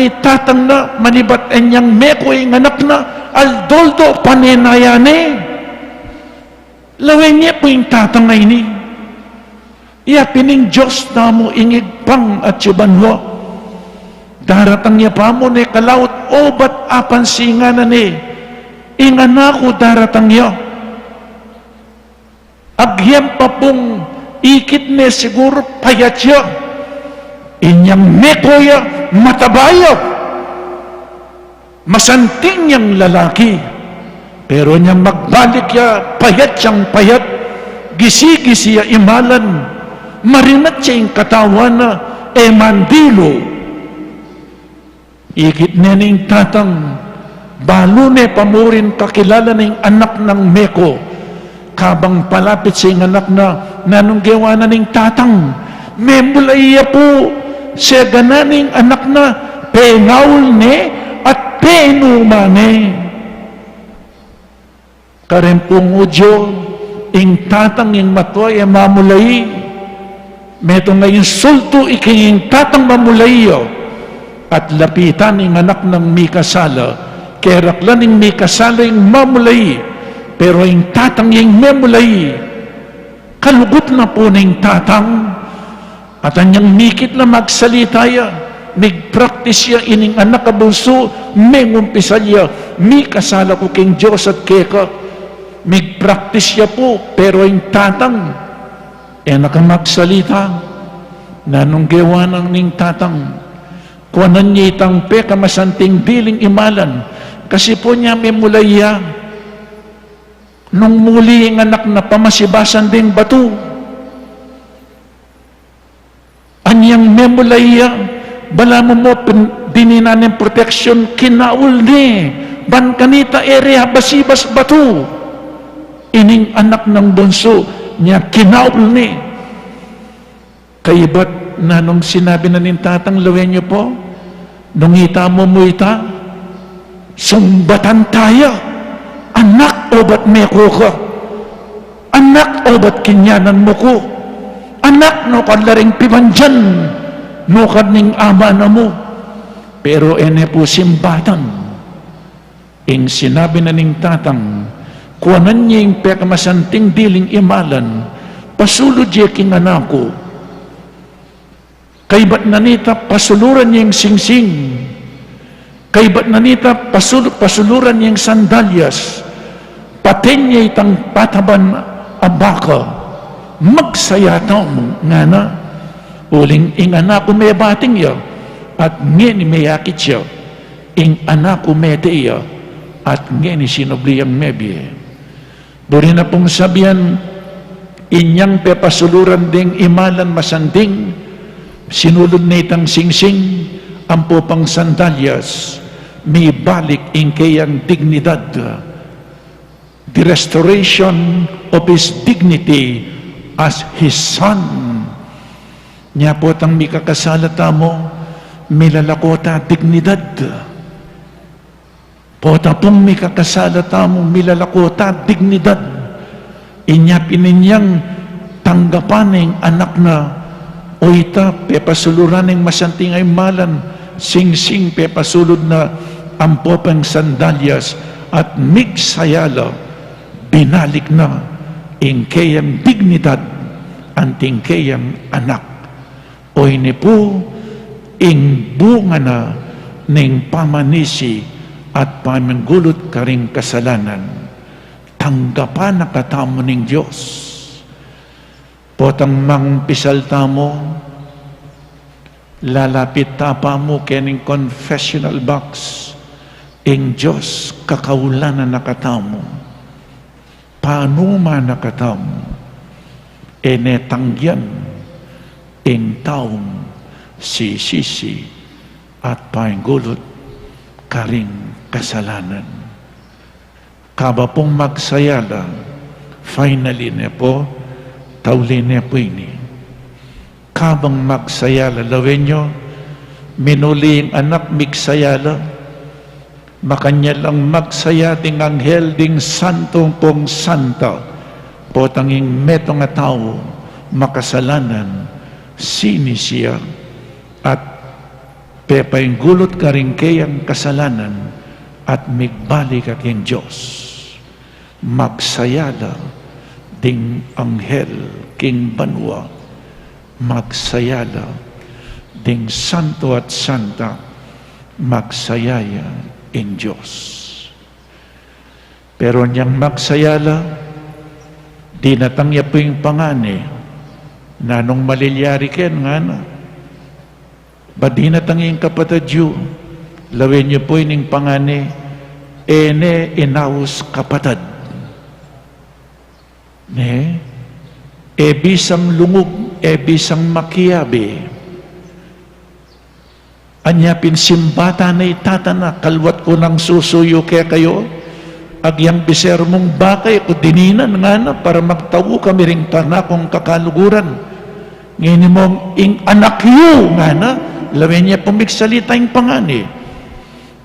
na, manibat anyang meko yung anak na, aldoldo panenayane. Lawin niya po yung tatang na ini. Iya pining Diyos na mo ingig pang at yubanwa. Daratang niya pa mo ni kalaut o ba't apan singa na ni. Ingan ako daratang niya. Agyem pa pong ikit ni siguro payat siya. Inyang mekoya matabaya. Masanting niyang lalaki. Pero niyang magbalik ya payat siyang payat. Gisi-gisi ya imalan. Marinat siya yung katawan na mandilo. Ikit niya ning tatang. Balo ne pamurin kakilala ng anak ng meko. Kabang palapit sa anak na nanong gawa na ning tatang. Memulaya po siya gananing anak na pengaul ne at penumane. Karempong udyo, ing tatang ing matoy ay mamulay. Meto ngayon sulto iking tatang mamulayo at lapitan ing anak ng mikasala. Keraklan ing mikasala ing mamulay. Pero ing tatang ing memulay. Kalugot na po ning tatang. At anyang mikit na magsalita ya, mig-practice ya ining anak kabunso, mengumpisa ya, mi kasala ko king Diyos at keka. Mig-practice ya po, pero yung tatang, nakamagsalita, nanong gawa ng ning tatang, kuwanan niya itang peka masanting biling imalan, kasi po niya may mulaya, nung muli yung anak na pamasibasan din bato, anyang memulaya, bala mo dininanin protection, kinaul ni, ban kanita area basibas batu, ining anak ng bunso, niya kinaul ni. Kaibat na nung sinabi na nin tatang, lawin niyo po, nung ita mo ita, sumbatan tayo, anak o ba't meko ka? Anak o ba't kinyanan mo ko? Anak, no kadlaring pimandyan, no kadning ama na mo. Pero ene po simbatan. Ing sinabi na ning tatang, kuwanan niya yung pekamasanting diling imalan, pasulod niya king anako. Kay ba't nanita, pasuluran niya yung singsing. Kay ba't nanita, pasuluran niya yung sandalyas. Patin niya itang pataban abaka. Magsayataw mo nga na uling ing anak ko may bating ya at ngeni may yakit siya ing anak ko may teya at ngeni sinobliyang mebye. Buri na pong sabihan inyang pepasuluran ding imalan masanding sinulod na itang singsing ang popang sandalyas may balik ing kayang dignidad, the restoration of his dignity as his son. Niya po tang mikakasalata mo, milalakota dignidad. Pota pong mikakasalata mo, milalakota dignidad. Inya pininyang tanggapan ng anak na, o ita, pepasuluran ng masanting ay malan, sing-sing pepasulod na ampopang sandalyas at migsayala, binalik na ing kayang dignidad anting kayang anak. O ini po ing bunga na ning pamanisi at pamangulot karing kasalanan. Tanggapan na katamo ning Diyos. Potang mangpisal tamo, lalapit tapa mo kening confessional box, ing Diyos kakaulan na nakatamo. Paano man nakatam, tangyan ing taong sisisi at pahinggulot karing kasalanan. Kaba pong magsayala, finally na po, tauli na po ini. Kabang magsayala, lawin nyo, minuling anak migsayala, makanya lang magsaya ding anghel ding santong pong santa, potanging metong nga tao, makasalanan, sini siya, at pepainggulot ka rin kayang kasalanan, at migbalik ka kayang Diyos. Magsayala ding anghel king banwa, magsayala ding santo at santa, magsayaya in Diyos. Pero niyang magsayala, di natangya po yung pangani, na nung malilyari ken nga na, ba di natangya yung kapatid yu, lawin niyo po yung pangani, ene inaus kapatid. Ne? Ebisang lungog, ebisang makiyabi. Anya pinsimbata na itatana, kalwat ko ng susuyo kaya kayo, agyang biser mong bakay ko dininan nga na para magtawo kami ring tanakong kakaluguran. Ngayon mong ing anak yu nga na, lawin niya pumigsalita yung pangani.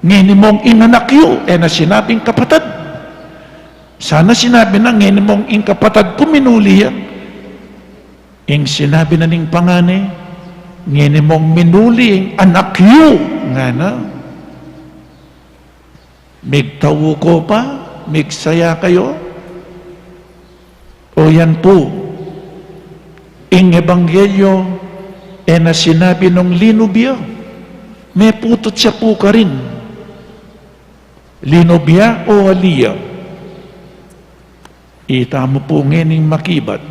Ngayon mong ing anak yu, na sinabing kapatid. Sana sinabi na ngayon mong ing kapatid puminuli yan. Ing sinabi na ning pangani, ngayon mong minuli ing anak yu nga na. Migtawo ko pa, migsaya kayo. O yan po, ing ebanghelyo, na sinabi nung linubya, may putot siya po ka rin. Linubya o aliya? Ita mo po ngening makibat.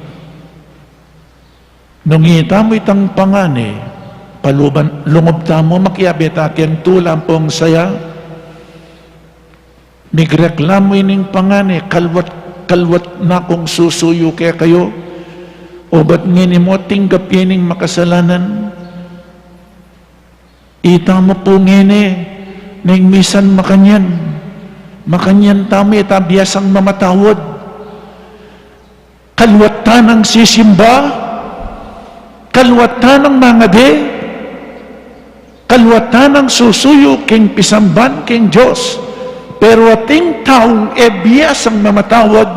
Nung ita mo itang pangani, paluban, lungob ta mo makiabit akin tulang pong saya, migreklamo ining pangani, kalwat na kung susuyo kaya kayo, o ba't ngini mo tinggap ining makasalanan? Ita mo po ngini, ning misan makanyan tami itabiasang mamatawad. Kalwatan ang sisimba, kalwatan ang mangade, kalwatan ang susuyo king pisamban king Diyos. Pero ating taong ebiyas ang mamatawad,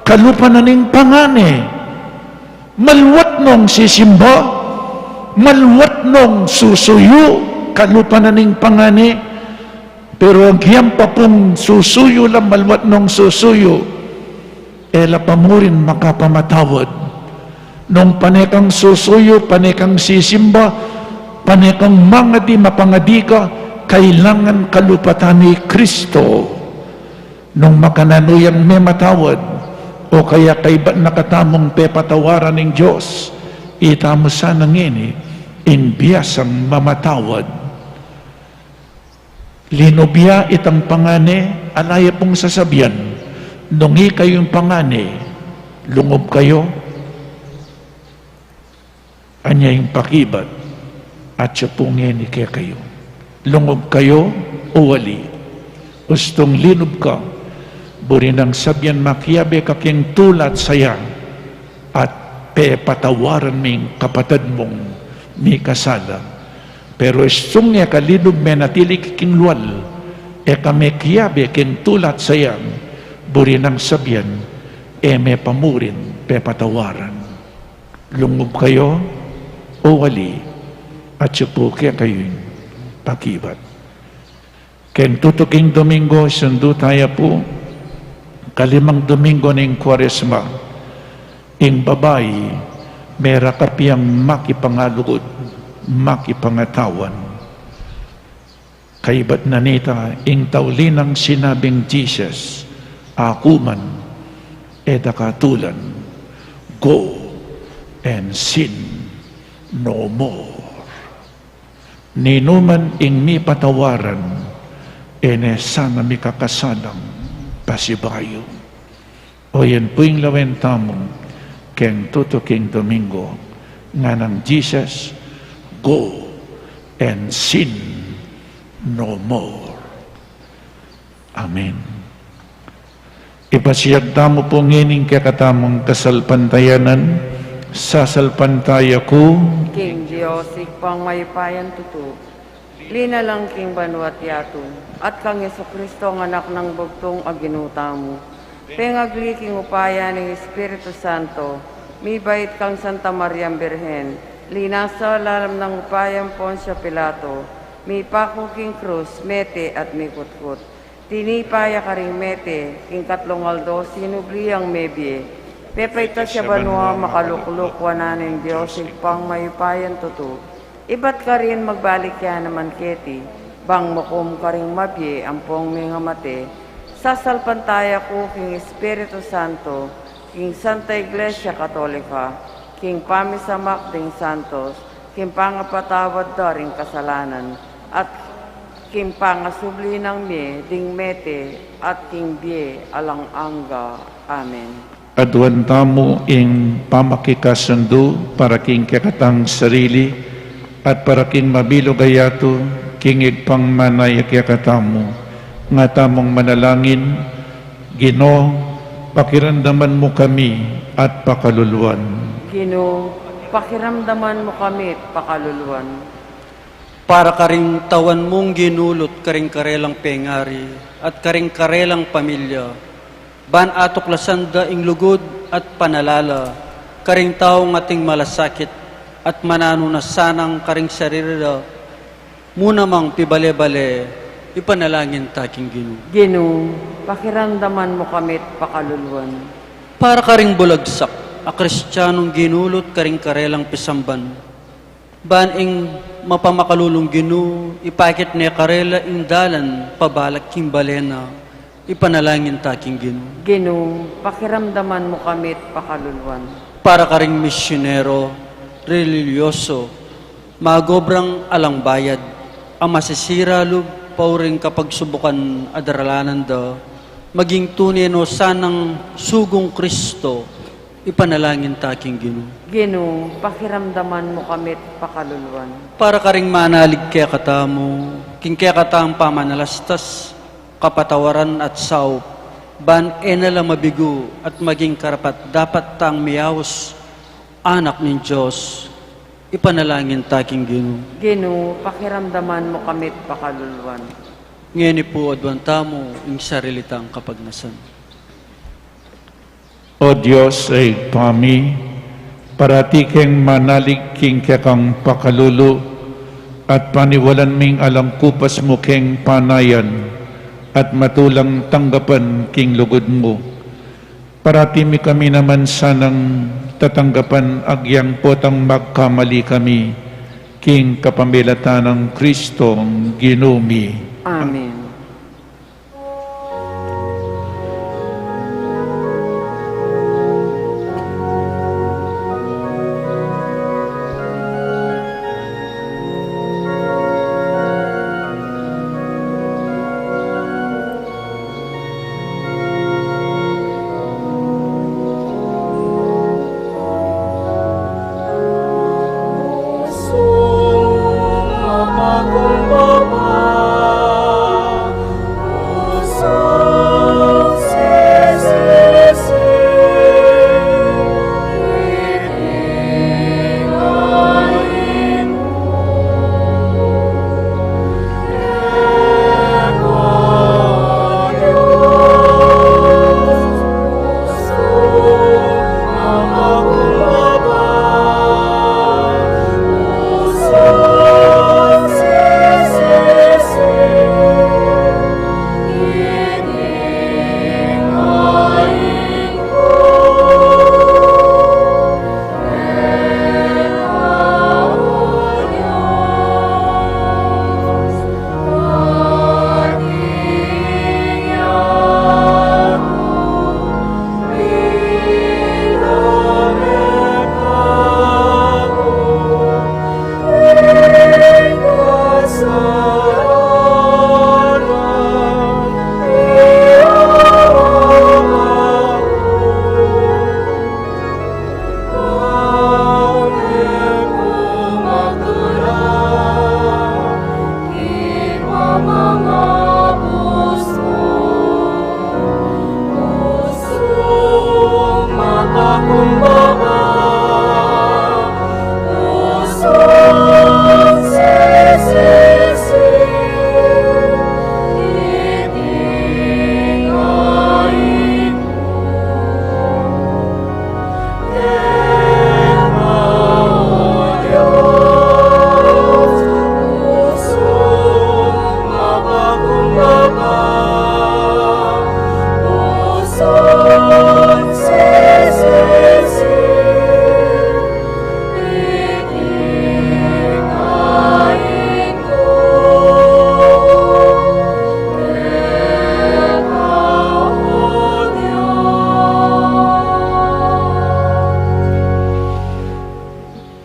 kalupa na ning pangani. Malwat nung sisimba, malwat nung susuyo, kalupa na ning pangani. Pero agyan pa pong susuyo lang, malwat nung susuyo, ela pa mo rin makapamatawad. Nung panekang susuyo, panekang sisimba, panekang mangadi, mapangadi ka, kailangan kalupatan ni Kristo. Nung makananuyang may matawad, o kaya kaiba nakatamong pepatawaran ng Diyos, itamo sana ngini, inbiyasang mamatawad. Linubya itang pangane, alaya pong sasabihan, nungi kayong pangane, lungob kayo, anya yung pakibat, at siya pong ngini kaya kayo. Lungob kayo o wali. Ustong linob ka, burinang sabyan makiyabe kaking tulat saya, at pepatawaran ming kapatid mong may kasala. Pero istong niya kalinob may natili kiking luwal, kami kiyabe king tulat saya, burinang sabyan, may pamurin, pepatawaran. Lungob kayo o wali, at siya po kaya kayo'y pakibat. Ken tutuking Domingo, sundo tayo po, kalimang Domingo ng Kwaresma, ing babae, mera kapiyang makipangalugod, makipangatawan. Kaibat na nita, ing taulinang sinabing Jesus, akuman, edakatulan, go and sin no more. Ninuman ing mi patawaran, ene sana mi kakasadang pasibayo. O yan po yung lawen tamong keng tutuking Domingo nga ng Jesus, go and sin no more. Amen. Ipasiyagda mo po ngining kakatamang kasalpantayanan, sasalpantaya ko, King Diyos, ikpang maypayan tutu, lina lang king banwat yato, at kang Yesu Kristo ang anak ng bugtong aginuta mo. Pengagli king upaya ng Espiritu Santo, mi bait kang Santa Maria Birhen, lina sa lalam ng upayang Poncio Pilato, mi pako king krus, mete at mi kutkut. Tinipaya ka ring mete, king katlong aldo, sinubli ang mebye, Pepaita siya banwa makalukluk wananin Diyos ikpang mayupayan tutu. Ibat ka rin magbalik ya naman keti. Bang makum ka rin mabye ampong mga mate. Sasalpantaya ko king Espiritu Santo, king Santa Iglesia Katolika, king pamisamak ding Santos, king pangapatawad da ring kasalanan, at king pangasubli ng me ding mete, at king bie alang angga. Amen. adwan tamo ing pamakikasundo para king kakatang sarili at para king mabilo gayato king igpang manay kakatamo nga tamong manalangin Ginoo, pakiramdaman mo kami at pakaluluan. Ginoo, pakiramdaman mo kami at pakaluluan. Para karing tawan mong ginulot karing karelang pengari at karing karelang pamilya, ban atuklasan da ing lugod at panalala, karing taong ating malasakit at mananunasanang karing sarira, muna mang pibale-bale, ipanalangin taking Ginoo. Ginoo, pakiramdaman mo kami at pakaluluan. Para karing bulagsak, a kristyanong ginulot karing karelang pisamban, ban ing mapamakalulong Ginoo, ipakit niya karela ing dalan, pabalak king balena, ipanalangin taking Ginoo. Ginoo, pakiramdaman mo kami at pakaluluan. Para karing misyonero, religyoso, magobrang alang bayad, ang masisira lub pauring kapag subukan adaralanan da, maging tunay no sanang sugong Kristo, ipanalangin taking Ginoo. Ginoo, pakiramdaman mo kami at pakaluluan. Para karing manalig kaya katamo, king kaya katang pamanalastas, kapatawaran at saup, ban enala mabigo at maging karapat dapat tang miyaos, anak ng Diyos, ipanalangin taking Ginoo. Ginoo, pakiramdaman mo kami at pakaluluan. Ngeni po adwan tamo ing sarilitang kapagnasan. O Diyos ay pami, parati keng manalig king kakang pakalulu, at paniwalan ming alang kupas mo keng panayan, at matulang tanggapan king lugod mo. Parati mi kami naman sanang tatanggapan agyang potang magkamali kami, king kapamilatan ng Kristo Ginumi. Amen.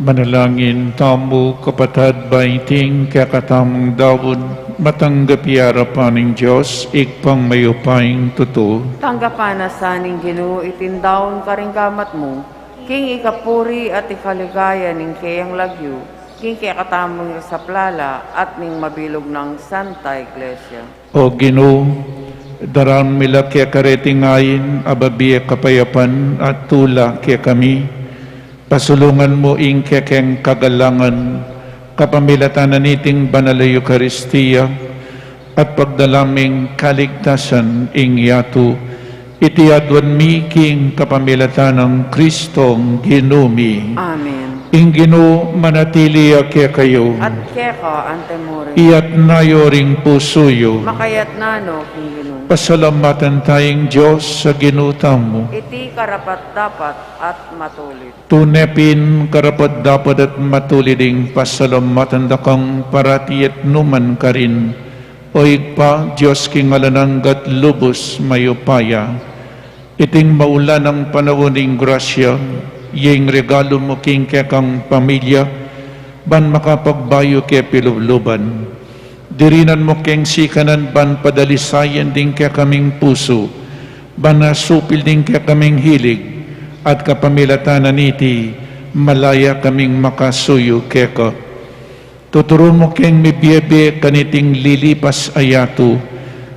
Manalangin tamo kapatad baiting kakatamong dawod matanggapi harapan ng Diyos ikpang mayupaing totoo. Tanggapan na saning Ginoo itindaon karinggamat mo, king ikapuri at ikaligaya ning kayang lagyo, king kakatamong sa plala at ning mabilog ng Santa Iglesia. O Ginoo, daran mila kaya karetingayin ababiya kapayapan at tula kaya kami. Pasulungan mo ing kekeng kagalangan, kapamilatanan niting banal na Eucharistia, at pagdalaming kaligtasan ing yato, itiadwan mi king kapamilatan ng Kristong Ginumi. Amen. Ing Ginoo manatili kaya kayo, At keka antemore, iyat nayo ring pusuyo, makayat nano king Ginoo. pasalamatan tayong Diyos sa ginutam mo. Iti karapat dapat at matulit. Tunepin karapat dapat at matuliding pasalamatan da kang parati at numan ka rin. O igpa, Diyos kingalananggat lubos mayupaya. Iting maula ng panawaning grasya, yung regalo mo king kekang pamilya, ban makapagbayo ke pilubluban. Dirinan mo keng sikanan ban padalisayan din kaya kaming puso, ban nasupil din kaya kaming hilig, at kapamilatanan niti, malaya kaming makasuyo keka. Tuturo mo keng mibiyebe kaniting lilipas ayato,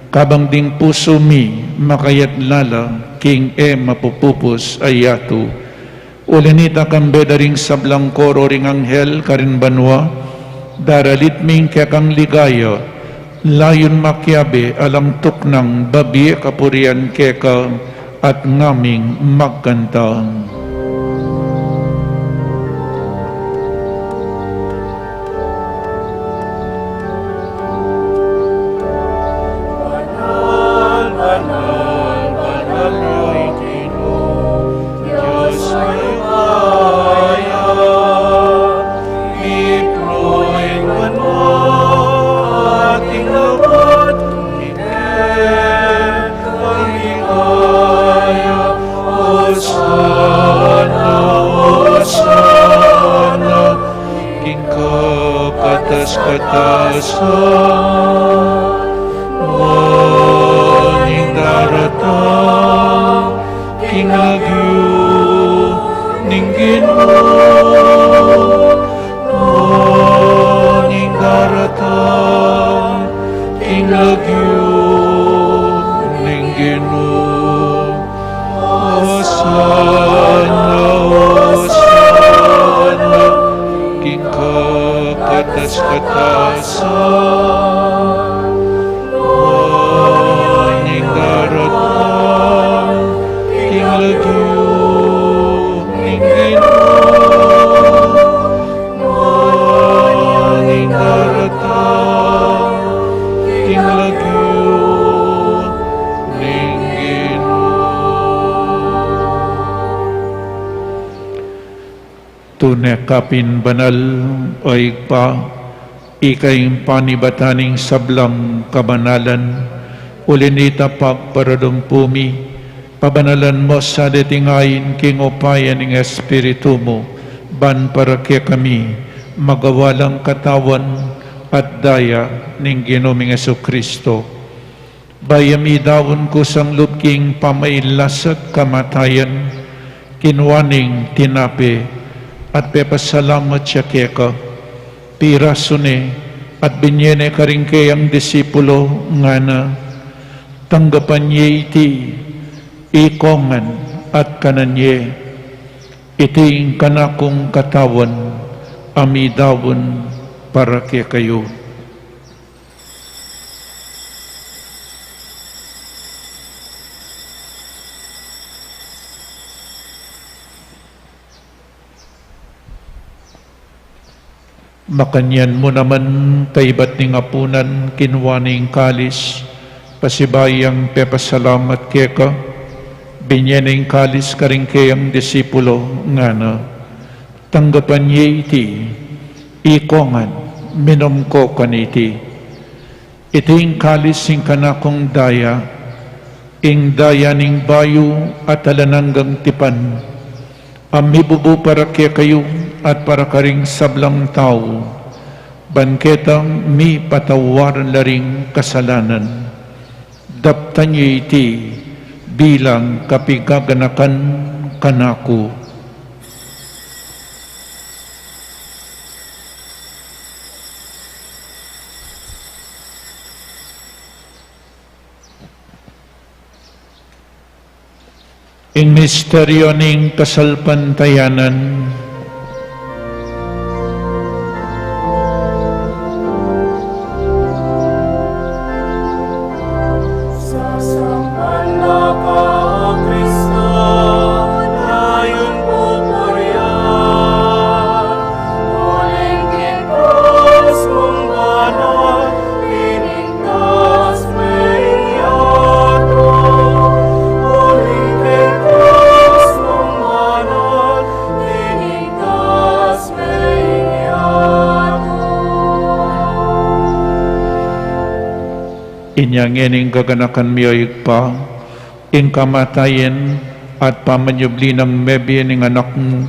kabang ding puso mi makayat lala, king mapupupos ayato. Ulinita kang bedaring sablang koro ring anghel karin banwa, daralit ming kekang ligaya, layon makyabe alang tuknang babi kapurian keka at ngaming magkanta. Waning daratang kinagyo ninggin mo. Waning daratang kinagyo ninggin mo. Osana, Osana, king katas-katasan, waning daratang king lagyo ninggin mo. Waning daratang king lagyo ninggin mo. Tunekapin banal ay pa, ikay panibataning sablang kabanalan, ulinita pagparadumpumi, pabanalan mo sa detingayin king upayan ng Espiritu mo, ban para kaya kami, magawalang katawan at daya ng Ginoming Jesucristo. Bayami dawon ko sang lubking pamailas at kamatayan, kinwaning tinapi, at pepasalamat siya keka, pirasone at binyene karing kayang disipulo nga na tanggapan niya iti ikongan at kananye iti kanakong katawan amidawon para kaya kayo. Makanyan mo naman taybat ning apunan kinwaning kalis, pasibayang pepasalamat keka, binyaning kalis karing kayang disipulo nga na, tanggapan niya iti, ikongan, minom ko kaniti, iting kalis sing kanakong daya, ing daya ning bayo at alananggang tipan, Amibubu para kaya kayo at para karing sablang tao, banketang mi patawaran laring kasalanan. Daptan niyo iti bilang kapigaganakan kanako. Ing misteryo ning kasalpantayanan, inyang ining gaganakan miyoy pa, ing kamatayen at pamanyubli ng mebi ning anak mo,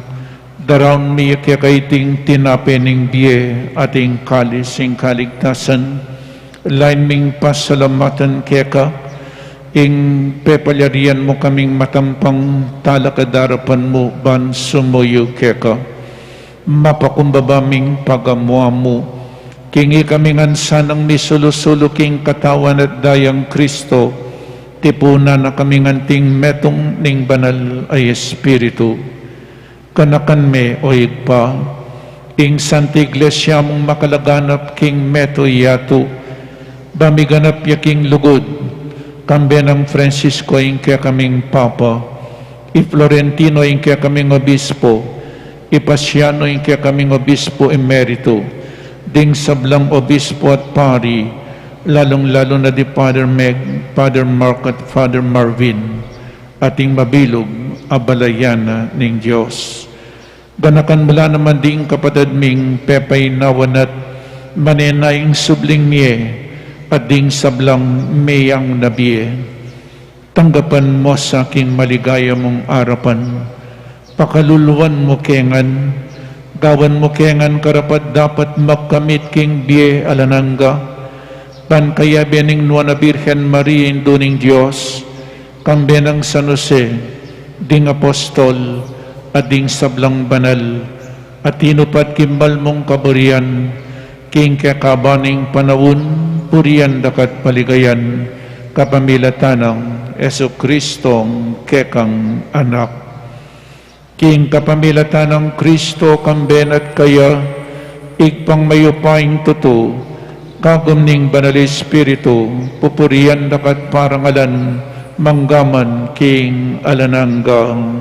daraon miyo kaya kaiting tinape ning biye ating kalis ing kaligtasan, lain ming pasalamatan kaya ka, ing pepalyarian mo kaming matampang talakadarapan mo ban sumuyo kaya ka, mapakumbabaming pagamuha mo, kingi kami ngansanang misulusulo king katawan at dayang Kristo, tipuna na kami nganting metong ning banal ay Espiritu. Kanakan me o igpa, ing Santa Iglesia mong makalaganap king meto yato, bamiganap yaking lugod, kambe ng Francisco ing kaya kaming Papa, i Florentino ing kaya kaming Obispo, i Pasiano ing kaya kaming Obispo Emerito, ding sablang obispo at pari, lalong-lalo na di Father Meg, Father Mark at Father Marvin, ating mabilog, abalayana ning Diyos. Ganakan mula naman ding kapatid ming pepay nawanat, manenayang subling miye, at ding sablang mayang nabiye. Tanggapan mo sa aking maligaya mong arapan, pakaluluan mo kengan, gawan mo kengan karapat dapat magkamit king biye alananga, pan kaya bening nuana Birhen Maria induning Diyos, kang benang San Jose, ding apostol, at ding sablang banal, at tinupat kimbal mong kaburian, king kakabaning panawun, purian dakat paligayan, kapamilatanang Yesu Kristong kekang anak. King kapamilatan ng Kristo kamben at kaya, igpang mayupaing tuto, kagumning banal Espiritu, pupurian dapat parangalan, manggaman king alananggang.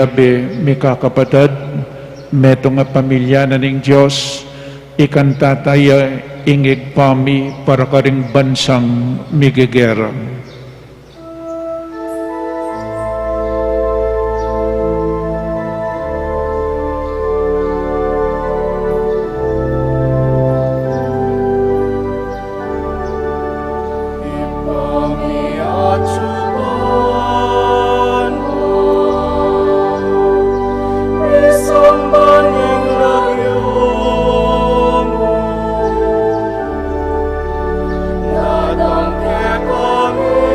Abe, may kakapatid, metong nga pamilya na ning Diyos, ikantataya ingig pami para karing bansang migigera. Kami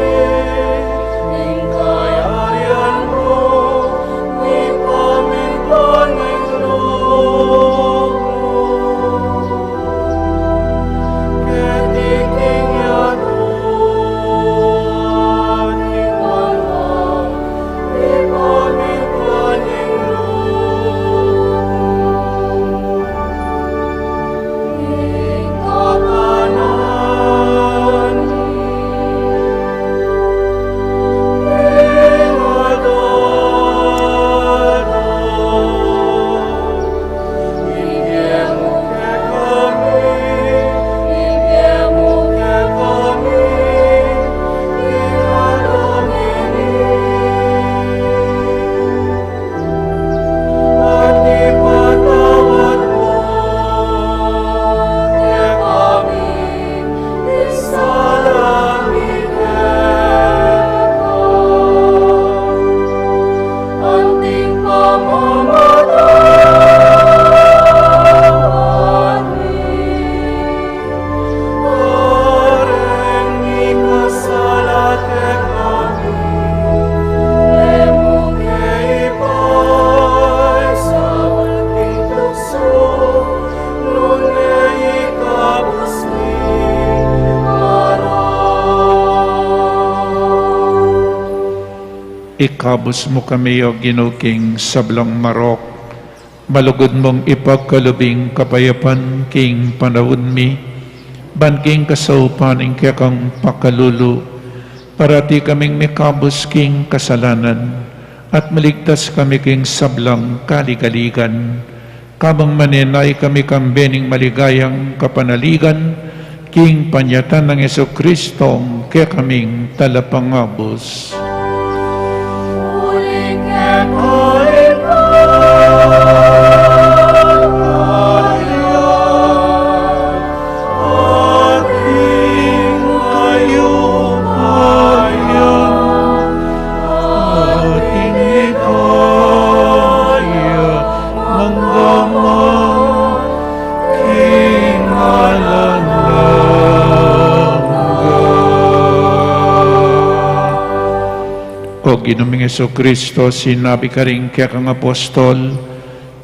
Ikabos mo kami o ginuking sablang marok. Malugod mong ipagkalubing kapayapan king panahon mi. Banking kasaupan ing kang pakalulu. Parati kaming mikabos king kasalanan. At maligtas kami king sablang kaligaligan. Kabang maninay kami kambening maligayang kapanaligan. King panyatan ng Jesucristong kaya kaming talapangabos. O Ginoong Jesucristo, sinabi ka rin kaya kang apostol,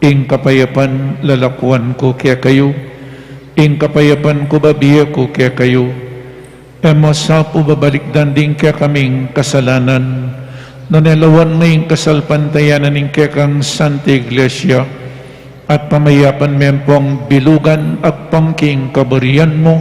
ing kapayapan lalakuan ko kaya kayo, ing kapayapan ko babiya ko kaya kayo, emo sa po babalikdan din kaya kaming kasalanan, nanelawan na ing kasalpantayanan ing kaya kang Santa Iglesia, at pamayapan mempong bilugan at pangking kaburian mo,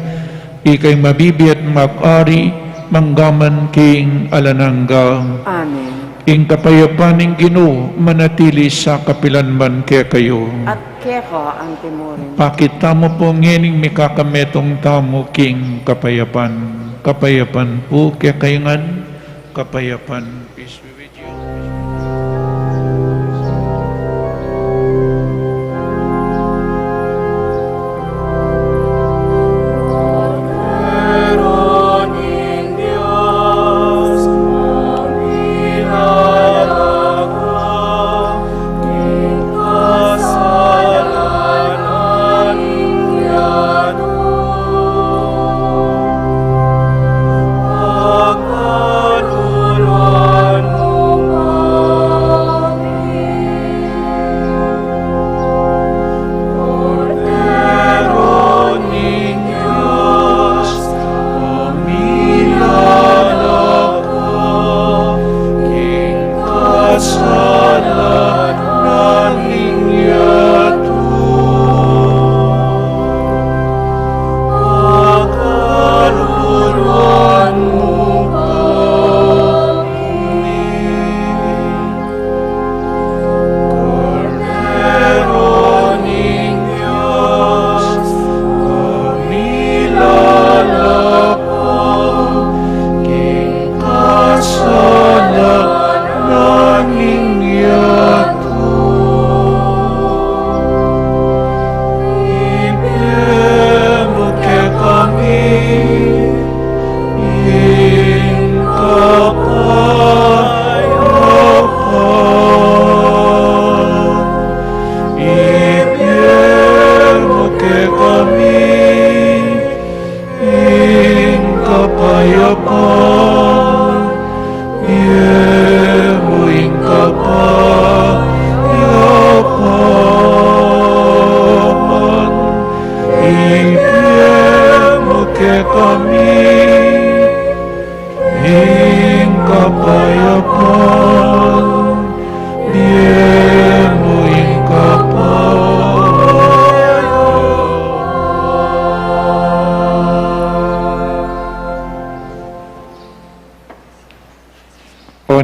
ikay mabibiat mag-ari, manggaman king alanangga. Amen. Ing kapayapaning Ginoo manatili sa kapilanman kaya kayo. At keka ang timurin. Pakita mo po ngening mikakametong tamo king kapayapan. Kapayapan po kaya kayangan. Kapayapan. Peace be with you.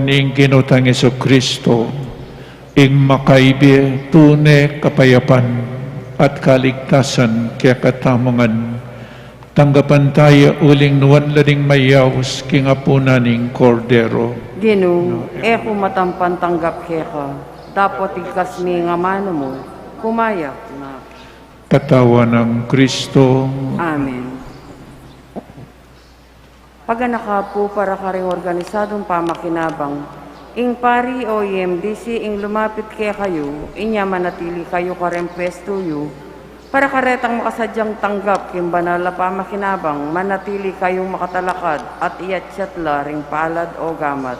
Ing ginutang Jesucristo, ing makaibi tunay kapayapan at kaligtasan kaya katamangan. Tanggapan tayo uling nuwan lading mayaws king apunaning kordero. Ginoo, eko matampan tanggap keka, dapat ikas mi nga mano mo, kumayak na. Katawan ng Kristo. Amen. Pagana po para karing organisadong pamakinabang, ing pari o EMDC ing lumapit kaya kayo, inya manatili kayo kareng pwestuyo, para karetang makasadyang tanggap king banal na pamakinabang, manatili kayong makatalakad at iyatsatla ring palad o gamat.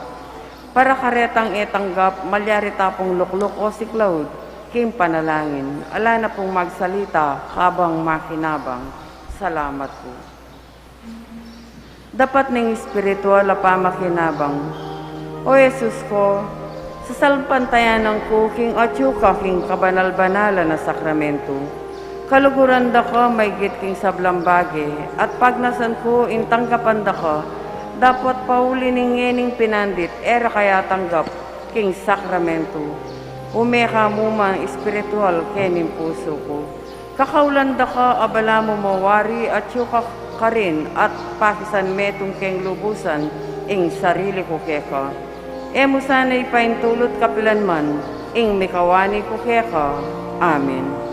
Para karetang etanggap, malyari tapong lukluk o siklawd, king panalangin, ala na pong magsalita habang makinabang. Salamat po. Dapat ning espiritual na pamakinabang, O Jesus ko, sa salpantayan ng kuking at yukaking kabanal-banala na sakramento, kaluguran da ko may gitking sablambage, at pagnasan ko intanggapan da ko, dapat pauli ning ngening pinandit, era kaya tanggap king sakramento. Umeka mo man espiritual kening puso ko. Kakaulan da ka abala mo mawari at yuka ka rin at pakisan metong keng lubusan ing sarili ko keka. Emo sana'y paintulot kapilanman ing mikawani ko keka. Amen.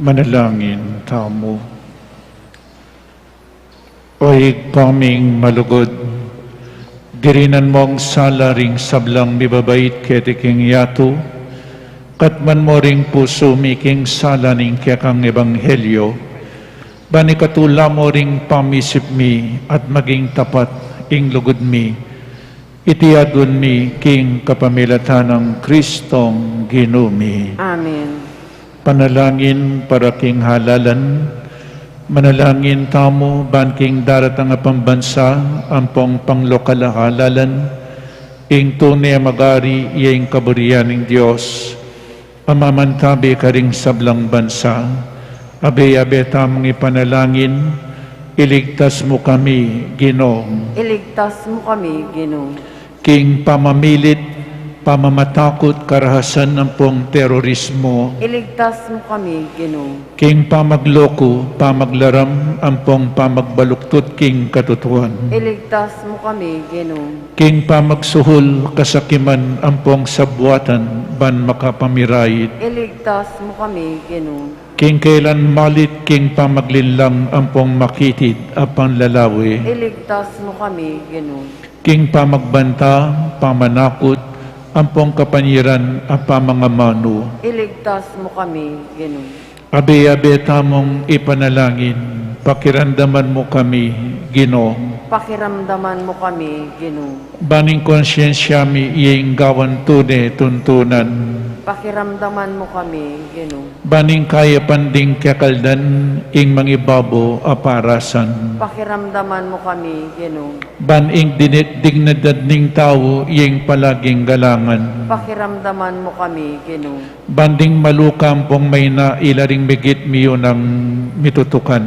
Manalangin tamo. Oy paming malugod, dirinan mong salaring sablang mibabait ketiking yato, Katman mo ring puso miking salaning kekang ebanghelyo, bani katula mo ring pamisip mi at maging tapat ing lugod mi, itiadun mi king kapamilatan ng Kristong ginumi. Amen. Panalangin para king halalan, manalangin tamo banking daratang pambansa ampong panglokal halalan, ing tunay magari iyang kaburian ng Diyos, amamantabi ka ring sablang bansa, abe-abe tamang ipanalangin, iligtas mo kami, Ginoong. Iligtas mo kami, Ginoo. King pamamilit, pamamatakot, karahasan ng pong terorismo, Iligtas mo kami, Ginoo. king pamagloko, pamaglaram, ampong pamagbaluktot, king katutuan. Iligtas mo kami, Ginoo. King pamagsuhol, kasakiman, ampong sabwatan, ban makapamirayit. Iligtas mo kami, Ginoo. King kailan malit, king pamaglinlang, ampong makitid, apan lalawi. Iligtas mo kami, Ginoo. King pamagbanta, pamanakot, ampong kapanyiran, apamangamano. Iligtas mo kami, Ginoo. Abe-abe tamong ipanalangin, pakiramdaman mo kami, Ginoong. Pakiramdaman mo kami, Ginoo. Baning konsyensya mi iyeng gawan tunay tuntunan. Pakiramdaman mo kami, Ginoo. Baning kaya panding kakaldan, ing mangibabo aparasan. Pakiramdaman mo kami, Ginoo. Baning dignidad ning tao, iyeng palaging galangan. Pakiramdaman mo kami, Ginoo. Banding malukam pong may nailaring bigit miyo ng mitutukan.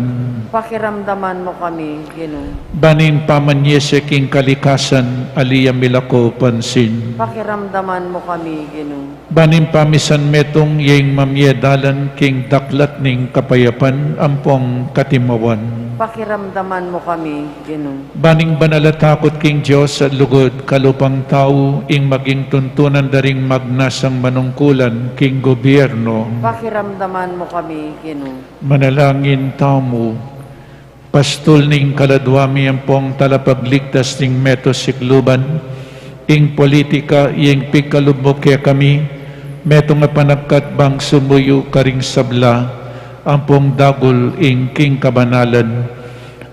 Pakiramdaman mo kami, Ginoo. Baning pamanyese king kalikasan, aliyam milako pansin. Pakiramdaman mo kami, Ginoo. Baning pamisan metong yeng mamyedalan king daklat ning kapayapan, ampong katimawan. Pakiramdaman mo kami, Ginoo. Baning banalatakot king Diyos at lugod kalupang tao, ing maging tuntunan daring magnasang manungkulan king gobyerno. Pakiramdaman mo kami, Ginoo. Manalangin tamo, pastol ning kaladwami ang pong talapagligtas ning metosikluban, ing politika ing pikalubok kaya kami, meto nga panagkat bang sumuyo karing sabla, ang pong dagol ing king kabanalan.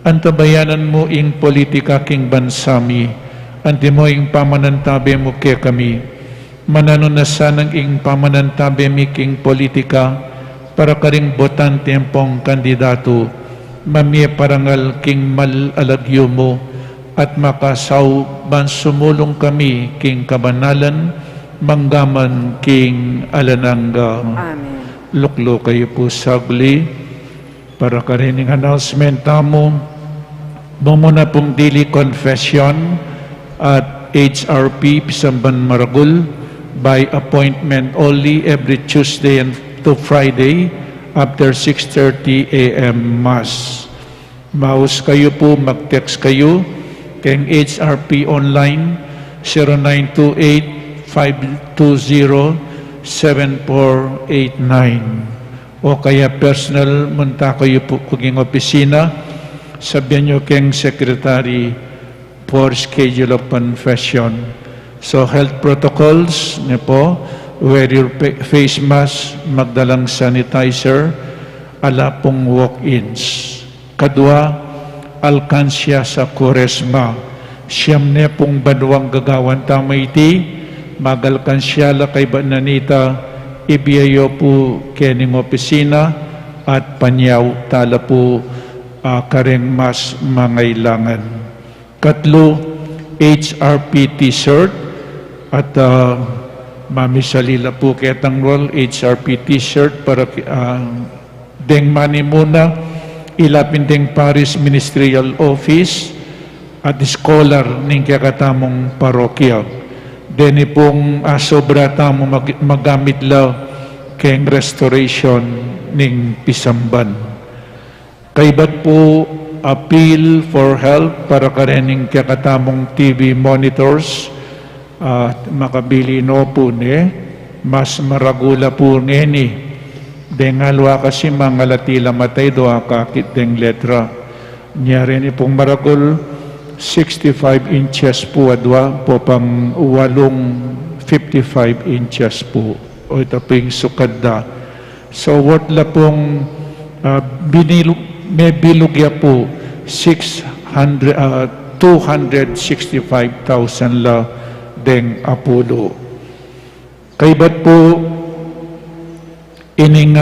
Antabayanan mo ing politika king bansami, anti mo ing pamanantabi mo kaya kami, mananunasan ang ing pamanantabi mi king politika, para karing botante ang pong kandidato, mamie parangal king malalagyo mo, at makasaw ban sumulong kami king kabanalan, manggaman king alananga. Amen. Luklo kayo po sagli, para karining announcement tamo, muna pong daily confession at HRP Pisamban Maragul by appointment only every Tuesday and to Friday after 6:30 a.m. Mass. Maus kayo po, mag-text kayo keng HRP online 0928-520-7489 o kaya personal munta kayo po kung opisina, sabihan nyo keng secretary for schedule of confession. So health protocols niyo po, wear your face mask, magdalang sanitizer, ala pong walk-ins. Kadua, alkansya sa Kuresma. Siyam ne pong banwang gagawan tamay iti, magalkansya la kay Bananita, ibiyayo po kening opisina, at panyaw tala po kareng mas mangailangan. Katlo, HRP t-shirt, at Mami Salila po ketang roll, HRP t-shirt para deng mani muna, ilapin deng Paris Ministerial Office at scholar ning kakatamong parokya. Deni pong sobra tamo magamit la keng restoration ning Pisamban. Kaibat po appeal for help para karening kakatamong TV monitors, makabili no po ni, mas maragula po ngeni. Dengalwa kasi mga latila matay doa kakit deng letra. Nyari ni pong maragul, 65 inches po adwa po pang walong 55 inches po. o ito pong sukada. So what la pong may bilugya po 265,000 la deng Apollo. Kaibat po ining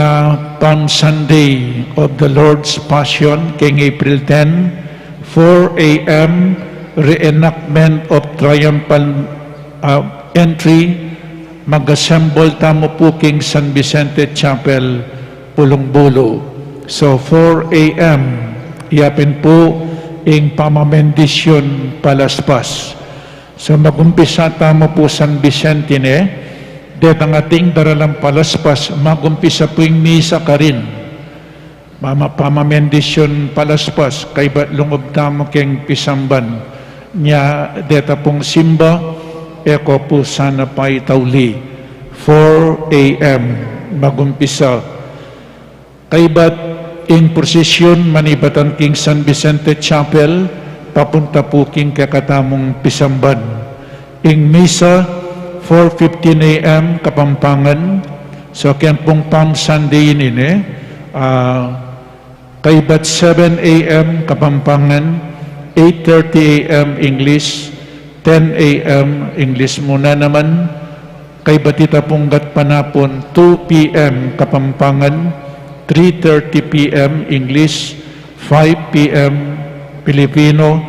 Palm Sunday of the Lord's Passion, king April 10, 4 a.m. reenactment of triumphal entry. Mag-assemble tamo po king San Vicente Chapel, Pulongbulo. So 4 a.m. Iyapin po ing pamamendisyon palaspas. So magumpisa tamo po San Vicente det ang ating daralang palaspas, magumpisa po yung misa ka rin. Pamamendisyon palaspas, kay lungob tamo keng pisamban. Nya deta pong simba, eko po sana pa'y tauli. 4 a.m. magumpisa. Kaibat in prosesyon manibatan king San Vicente Chapel, papunta po king kakatamong pisamban. Ing misa, 4:15 a.m. Kapampangan. So kaya pong Palm Sunday ini, kaibat 7 a.m. Kapampangan, 8:30 a.m. English, 10 a.m. English muna naman. Kaibat ita pong gatpanapon, 2 p.m. Kapampangan, 3:30 p.m. English, 5 p.m. Filipino,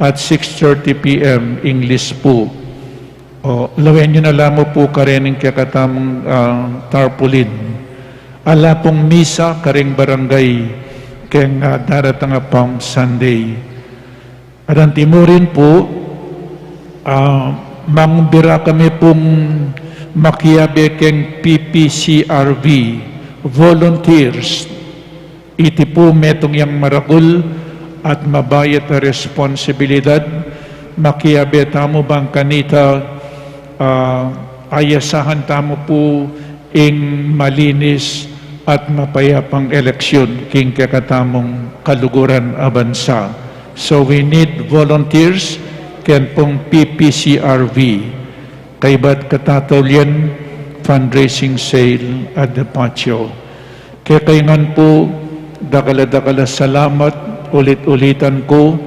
at 6:30 p.m. English po. O, lawin nyo na lamo po karening kakatamang tarpaulin. Ala pong misa karing barangay keng daratang Palm Sunday. At ang timurin po, mangbira kami pong makiyabe keng PPCRV, volunteers. Iti po metong yang maragul at mabayat na responsibilidad. Makiyabe tamo bang kanita ayasahan tamo po ing malinis at mapayapang eleksyon king kakatamong kaluguran a bansa. So we need volunteers ken pong PPCRV. Kaibat katatawlian fundraising sale at the patio. Kaya kaingan po dakala-dakala salamat ulit-ulitan ko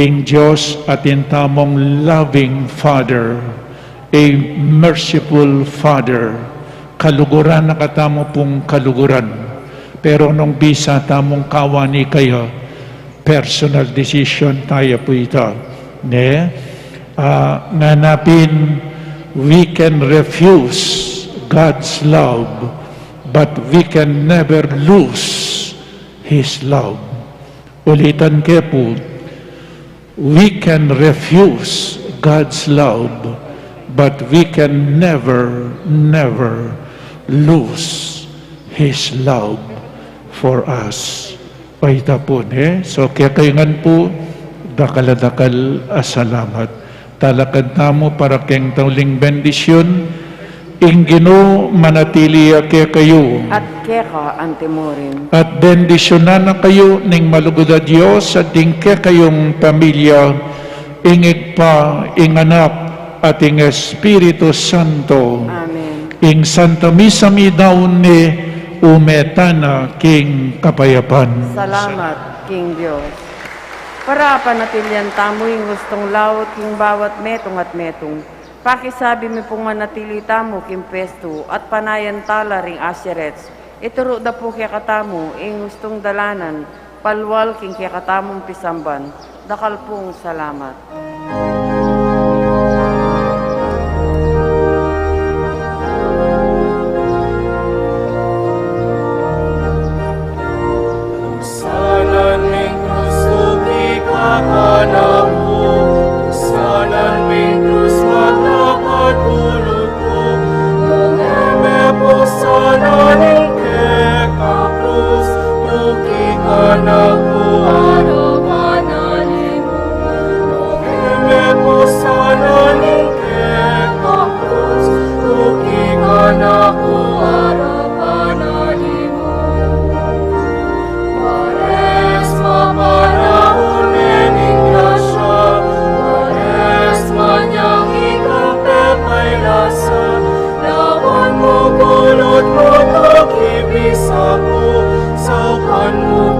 ing Diyos at in tamong loving Father, a merciful Father. Kaluguran na katamo pong kaluguran. Pero nung bisa tamong kawani kayo, personal decision tayo po ito. Nganapin, we can refuse God's love, but we can never lose His love. Ulitan kayo po, we can refuse God's love, but we can never lose His love for us. Paita po, So, kaya kayangan po, dakal salamat. Talakad namo para keng tauling bendisyon, Ingino manatili kaya kayo. At keka ang timurin. At bendisyonan na kayo ning malugod a Diyos at ding kaya kayong pamilya, ingig pa, ing anak, at ing Espiritu Santo. Amen. Ing Santa Misa mi daun ni umetana king kapayapan. Salamat, King Diyos. Para panatilian tamo yung gustong lawat king bawat metong at metong. Pakisabi mi pong manatili tamo king pesto at panayan tala ring asirets. Ituro da po kaya katamo ing gustong dalanan, palwal king kaya katamong pisamban. Dakal pong salamat. mo takibis ako sa upan mo